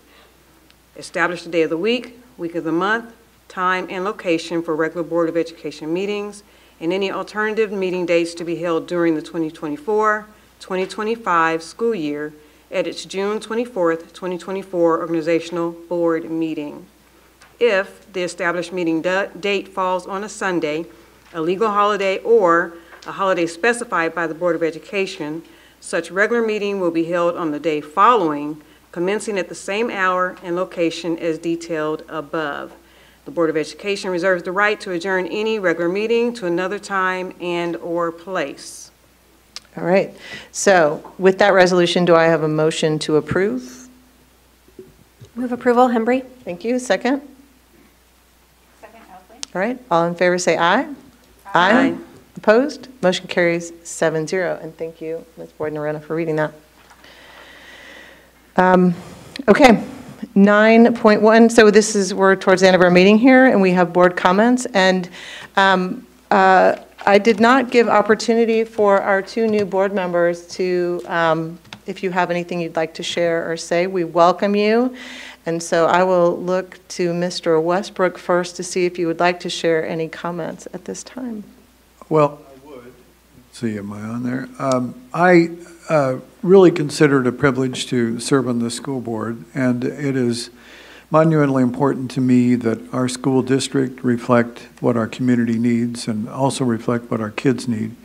establish the day of the week of the month, time, and location for regular Board of Education meetings, and any alternative meeting dates to be held during the 2024-2025 school year at its June 24th, 2024 organizational board meeting. If the established meeting date falls on a Sunday, a legal holiday, or a holiday specified by the Board of Education, such regular meeting will be held on the day following, commencing at the same hour and location as detailed above. The Board of Education reserves the right to adjourn any regular meeting to another time and/or place. All right. So with that resolution, do I have a motion to approve? Move approval, Hembry. Thank you. Second? Second, Owsley. All right. All in favor say aye. Aye. Opposed? Motion carries 7-0. And thank you, Ms. Boyd-Narona, for reading that. Okay, 9.1, so this is, we're towards the end of our meeting here, and we have board comments, and I did not give opportunity for our two new board members to, if you have anything you'd like to share or say, we welcome you, and so I will look to Mr. Westbrook first to see if you would like to share any comments at this time. Well, I would. Let's see, am I on there? I really consider it a privilege to serve on the school board, and it is monumentally important to me that our school district reflect what our community needs and also reflect what our kids need.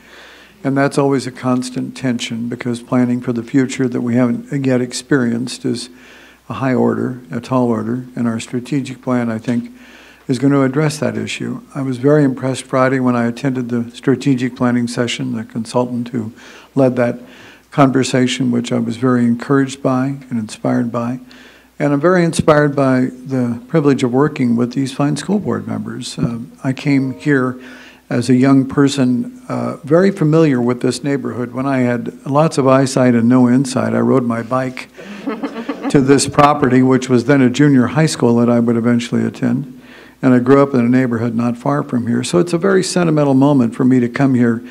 And that's always a constant tension because planning for the future that we haven't yet experienced is a high order, a tall order, and our strategic plan, I think, is going to address that issue. I was very impressed Friday when I attended the strategic planning session, the consultant who led that conversation, which I was very encouraged by and inspired by. And I'm very inspired by the privilege of working with these fine school board members. I came here as a young person, very familiar with this neighborhood. When I had lots of eyesight and no insight, I rode my bike to this property, which was then a junior high school that I would eventually attend. And I grew up in a neighborhood not far from here. So it's a very sentimental moment for me to come here,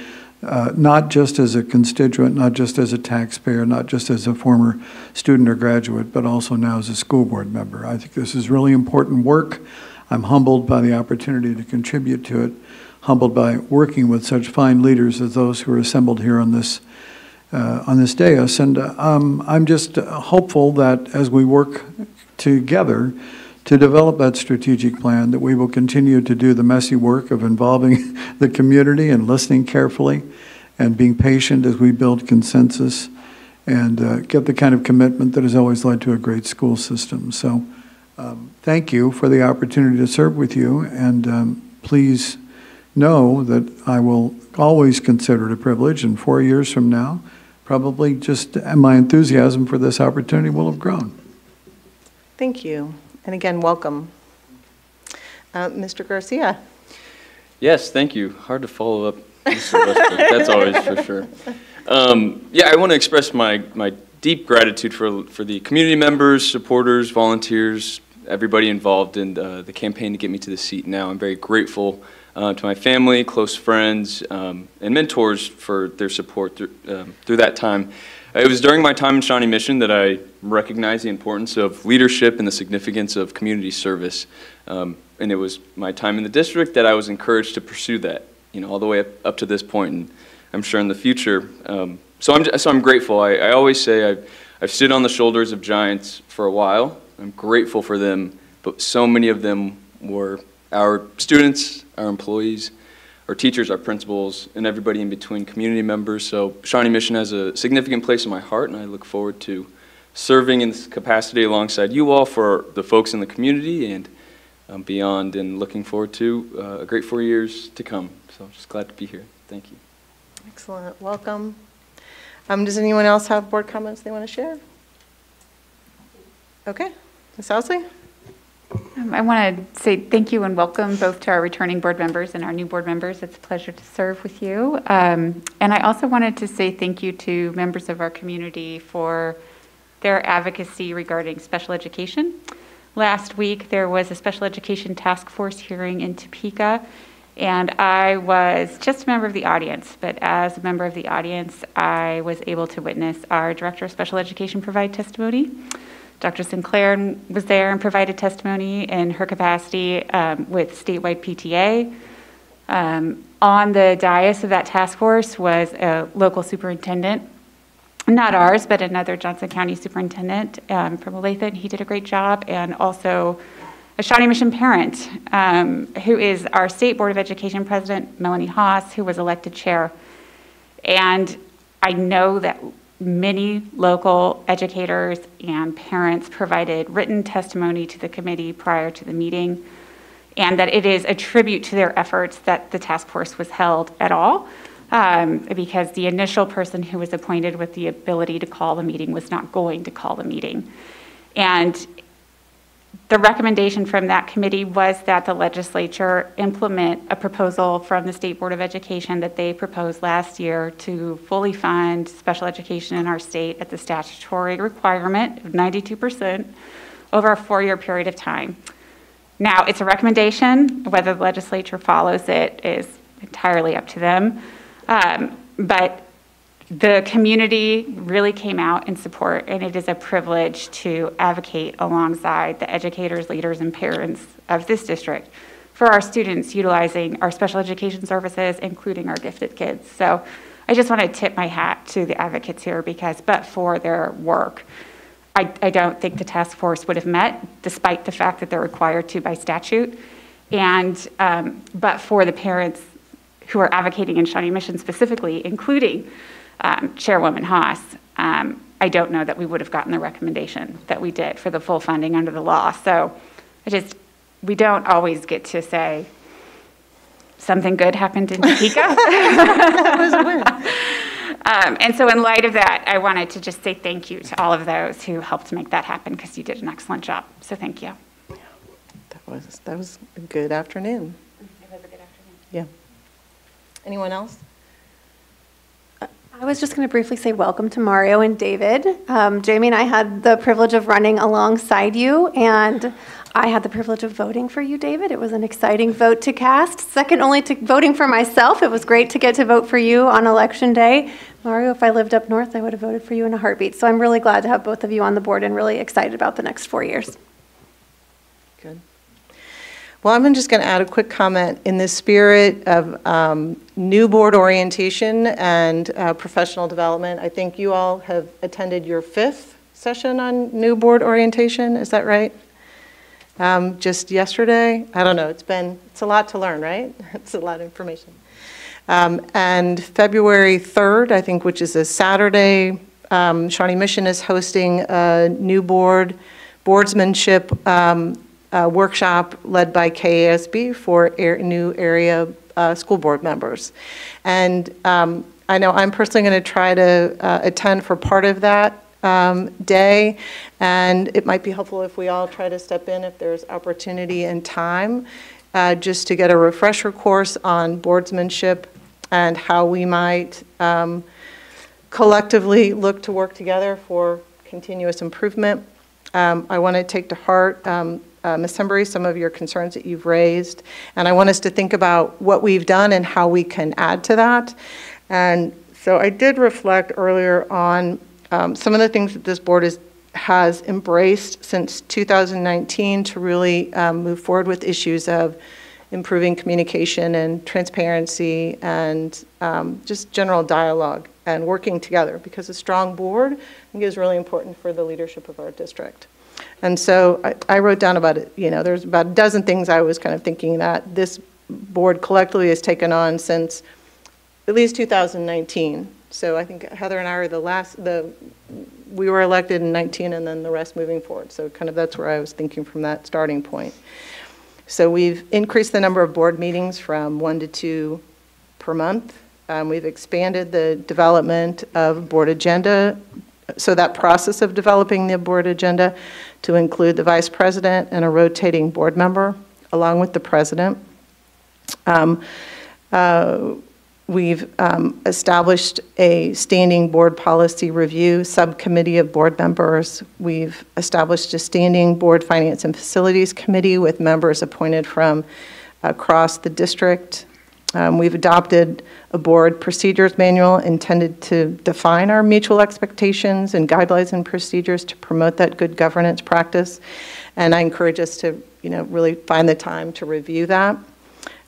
not just as a constituent, not just as a taxpayer, not just as a former student or graduate, but also now as a school board member. I think this is really important work. I'm humbled by the opportunity to contribute to it, humbled by working with such fine leaders as those who are assembled here on this dais. And I'm just hopeful that as we work together to develop that strategic plan, that we will continue to do the messy work of involving the community and listening carefully and being patient as we build consensus and get the kind of commitment that has always led to a great school system. So thank you for the opportunity to serve with you, and please know that I will always consider it a privilege, and 4 years from now, probably just my enthusiasm for this opportunity will have grown. Thank you. And again, welcome. Mr. Garcia. Yes, thank you. Hard to follow up. That's always for sure. Yeah, I want to express my deep gratitude for the community members, supporters, volunteers, everybody involved in the campaign to get me to the seat now. I'm very grateful to my family, close friends, and mentors for their support through that time. It was during my time in Shawnee Mission that I recognized the importance of leadership and the significance of community service. And it was my time in the district that I was encouraged to pursue that, all the way up to this point, and I'm sure in the future. So I'm grateful. I always say I've stood on the shoulders of giants for a while. I'm grateful for them, but so many of them were our students, our employees, our teachers, our principals, and everybody in between, community members. So Shawnee Mission has a significant place in my heart, and I look forward to serving in this capacity alongside you all for the folks in the community and beyond, and looking forward to a great 4 years to come. So I'm just glad to be here. Thank you. Excellent. Welcome. Does anyone else have board comments they want to share? Okay. Ms. Ousley? I want to say thank you and welcome both to our returning board members and our new board members. It's a pleasure to serve with you. And I also wanted to say thank you to members of our community for their advocacy regarding special education. Last week, there was a special education task force hearing in Topeka, and I was just a member of the audience, but as a member of the audience, I was able to witness our Director of Special Education provide testimony. Dr. Sinclair was there and provided testimony in her capacity with statewide PTA. On the dais of that task force was a local superintendent, not ours, but another Johnson County superintendent from Olathe. He did a great job, and also a Shawnee Mission parent who is our State Board of Education President, Melanie Haas, who was elected chair. And I know that many local educators and parents provided written testimony to the committee prior to the meeting, and that it is a tribute to their efforts that the task force was held at all, because the initial person who was appointed with the ability to call the meeting was not going to call the meeting. And the recommendation from that committee was that the legislature implement a proposal from the State Board of Education that they proposed last year to fully fund special education in our state at the statutory requirement of 92% over a 4-year period of time. Now, it's a recommendation. Whether the legislature follows it is entirely up to them. But the community really came out in support, and it is a privilege to advocate alongside the educators, leaders, and parents of this district for our students utilizing our special education services, including our gifted kids. So I just want to tip my hat to the advocates here, because but for their work, I don't think the task force would have met, despite the fact that they're required to by statute. And but for the parents who are advocating in Shawnee Mission specifically, including Chairwoman Haas, I don't know that we would have gotten the recommendation that we did for the full funding under the law. So we don't always get to say something good happened in Topeka. That was a win. And so in light of that, I wanted to just say thank you to all of those who helped make that happen, because you did an excellent job. So thank you. That was a good afternoon. It was a good afternoon. Yeah. Anyone else? I was just going to briefly say welcome to Mario and David. Jamie and I had the privilege of running alongside you, and I had the privilege of voting for you, David. It was an exciting vote to cast, second only to voting for myself. It was great to get to vote for you on Election Day. Mario, if I lived up north, I would have voted for you in a heartbeat. So I'm really glad to have both of you on the board and really excited about the next 4 years. Good. Well, I'm just going to add a quick comment in the spirit of new board orientation and professional development. I think you all have attended your 5th session on new board orientation. Is that right? Just yesterday? I don't know. It's a lot to learn, right? It's a lot of information. And February 3rd, I think, which is a Saturday, Shawnee Mission is hosting a new boardsmanship workshop led by KASB for new area school board members. And I know I'm personally going to try to attend for part of that day, and it might be helpful if we all try to step in if there's opportunity and time, just to get a refresher course on boardsmanship and how we might collectively look to work together for continuous improvement. I want to take to heart, Ms. Hembury, some of your concerns that you've raised, and I want us to think about what we've done and how we can add to that. And so I did reflect earlier on some of the things that this board has embraced since 2019 to really move forward with issues of improving communication and transparency and just general dialogue and working together, because a strong board, I think, is really important for the leadership of our district. And so I wrote down about it, there's about a dozen things I was kind of thinking that this board collectively has taken on since at least 2019. So I think Heather and I are we were elected in 19 and then the rest moving forward. So kind of that's where I was thinking from that starting point. So we've increased the number of board meetings from 1 to 2 per month. We've expanded the development of board agenda, so that process of developing the board agenda to include the vice president and a rotating board member, along with the president. We've established a standing board policy review subcommittee of board members. We've established a standing board finance and facilities committee with members appointed from across the district. We've adopted a board procedures manual intended to define our mutual expectations and guidelines and procedures to promote that good governance practice. And I encourage us to, really find the time to review that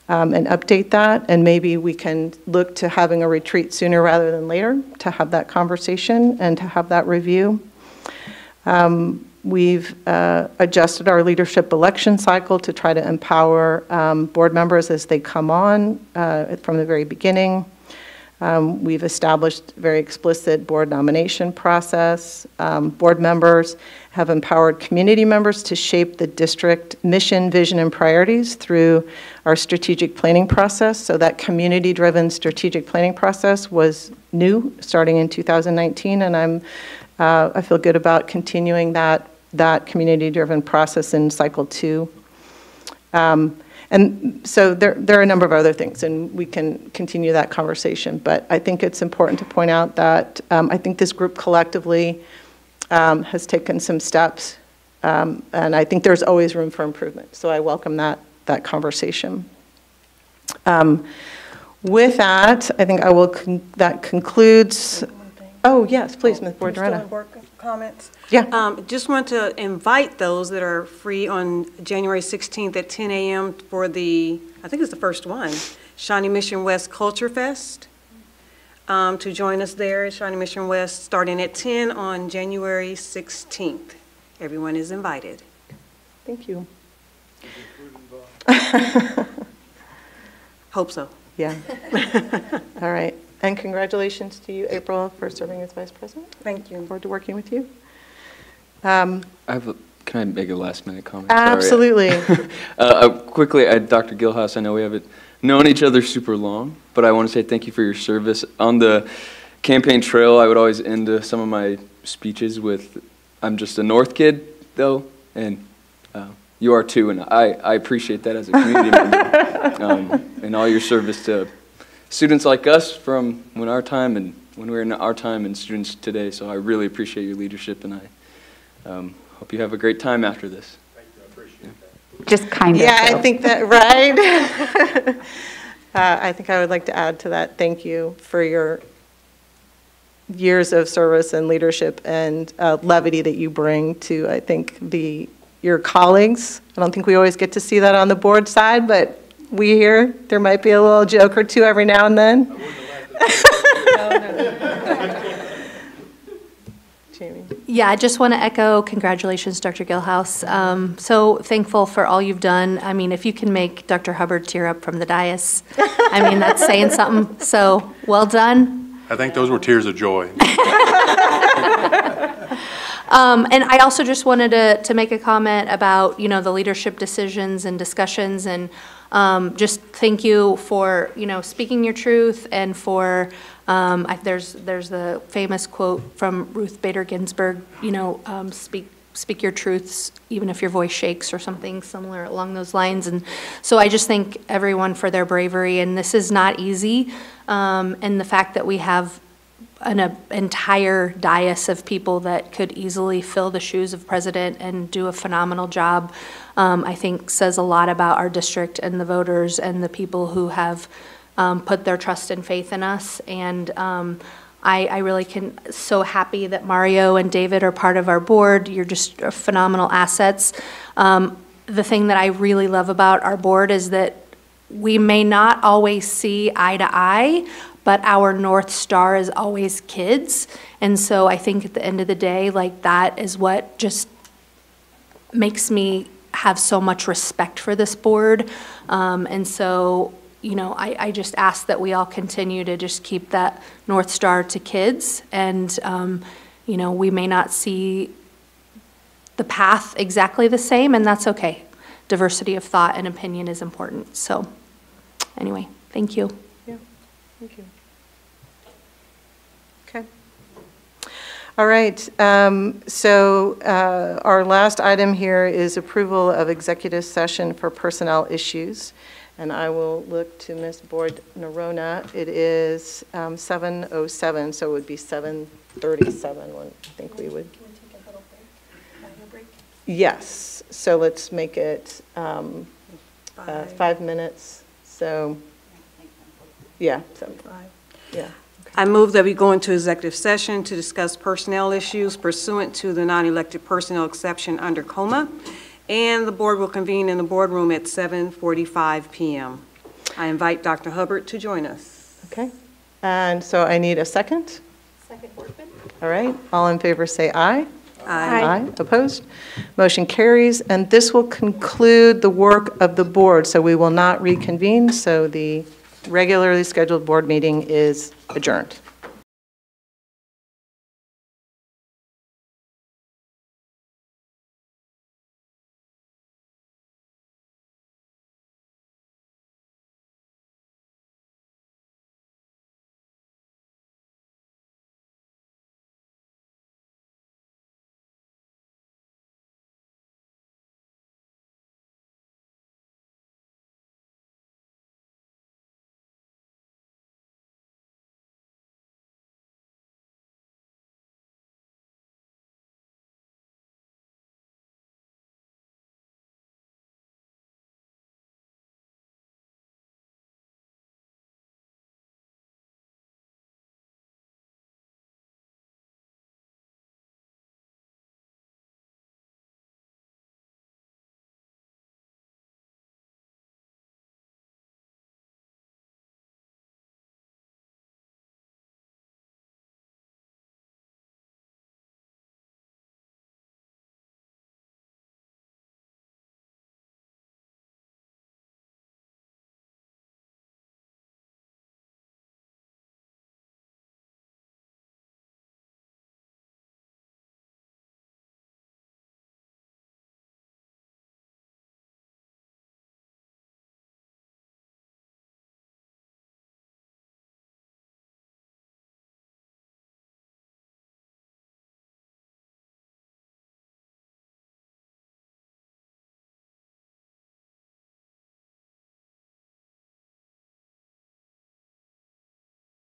and update that. And maybe we can look to having a retreat sooner rather than later to have that conversation and to have that review. We've adjusted our leadership election cycle to try to empower board members as they come on from the very beginning. We've established a very explicit board nomination process. Board members have empowered community members to shape the district mission, vision, and priorities through our strategic planning process. So that community-driven strategic planning process was new, starting in 2019, and I feel good about continuing that community-driven process in cycle 2. And so there are a number of other things, and we can continue that conversation. But I think it's important to point out that I think this group collectively has taken some steps, and I think there's always room for improvement. So I welcome that conversation. With that, I think that concludes. Oh, yes, please, Ms. Bordoretta. Comments? Yeah. Just want to invite those that are free on January 16th at 10 a.m. for I think it's the first one, Shawnee Mission West Culture Fest, to join us there at Shawnee Mission West starting at 10 on January 16th. Everyone is invited. Thank you. Hope so. Yeah. All right. And congratulations to you, April, for serving as vice president. Thank you. Look forward to working with you. Can I make a last minute comment? Absolutely. Quickly, Dr. Gilhouse, I know we haven't known each other super long, but I want to say thank you for your service. On the campaign trail, I would always end some of my speeches with, I'm just a North kid, though, and you are too, and I appreciate that as a community member, and all your service to students like us from when we were in our time and students today, so I really appreciate your leadership, and I hope you have a great time after this. Thank you, I appreciate that. Just kind of. Yeah, I think that, right? I think I would like to add to that, thank you for your years of service and leadership and levity that you bring to, I think, your colleagues. I don't think we always get to see that on the board side, but we here, there might be a little joke or two every now and then. Jamie. Yeah, I just want to echo congratulations, Dr. Gilhouse. So thankful for all you've done. I mean, if you can make Dr. Hubbard tear up from the dais, I mean, that's saying something. So well done. I think those were tears of joy. And I also just wanted to make a comment about, you know, the leadership decisions and discussions, and just thank you for, you know, speaking your truth, and for, there's the famous quote from Ruth Bader Ginsburg, you know, speak your truths even if your voice shakes, or something similar along those lines. And so I just thank everyone for their bravery, and this is not easy, and the fact that we have an entire dais of people that could easily fill the shoes of president and do a phenomenal job, I think says a lot about our district and the voters and the people who have put their trust and faith in us. And I really so happy that Mario and David are part of our board. You're just phenomenal assets. The thing that I really love about our board is that we may not always see eye to eye, but our North Star is always kids. And so I think at the end of the day, like, that is what just makes me have so much respect for this board. And so, you know, I just ask that we all continue to just keep that North Star to kids. And, you know, we may not see the path exactly the same, and that's okay. Diversity of thought and opinion is important. So anyway, thank you. Yeah, thank you. Okay. All right, so our last item here is approval of executive session for personnel issues. And I will look to Ms. Board Nerona. It is 7:07, so it would be 7:37 when I think we would. Can we take a little break? Yes, so let's make it 5 minutes. So, yeah, 7:05. Yeah. I move that we go into executive session to discuss personnel issues pursuant to the non-elected personnel exception under COMA, and the board will convene in the boardroom at 7:45 p.m. I invite Dr. Hubbard to join us. Okay, and so I need a second. Second, Boardman. All right, all in favor say aye. Aye. Aye. Opposed? Motion carries, and this will conclude the work of the board, so we will not reconvene, so the regularly scheduled board meeting is adjourned.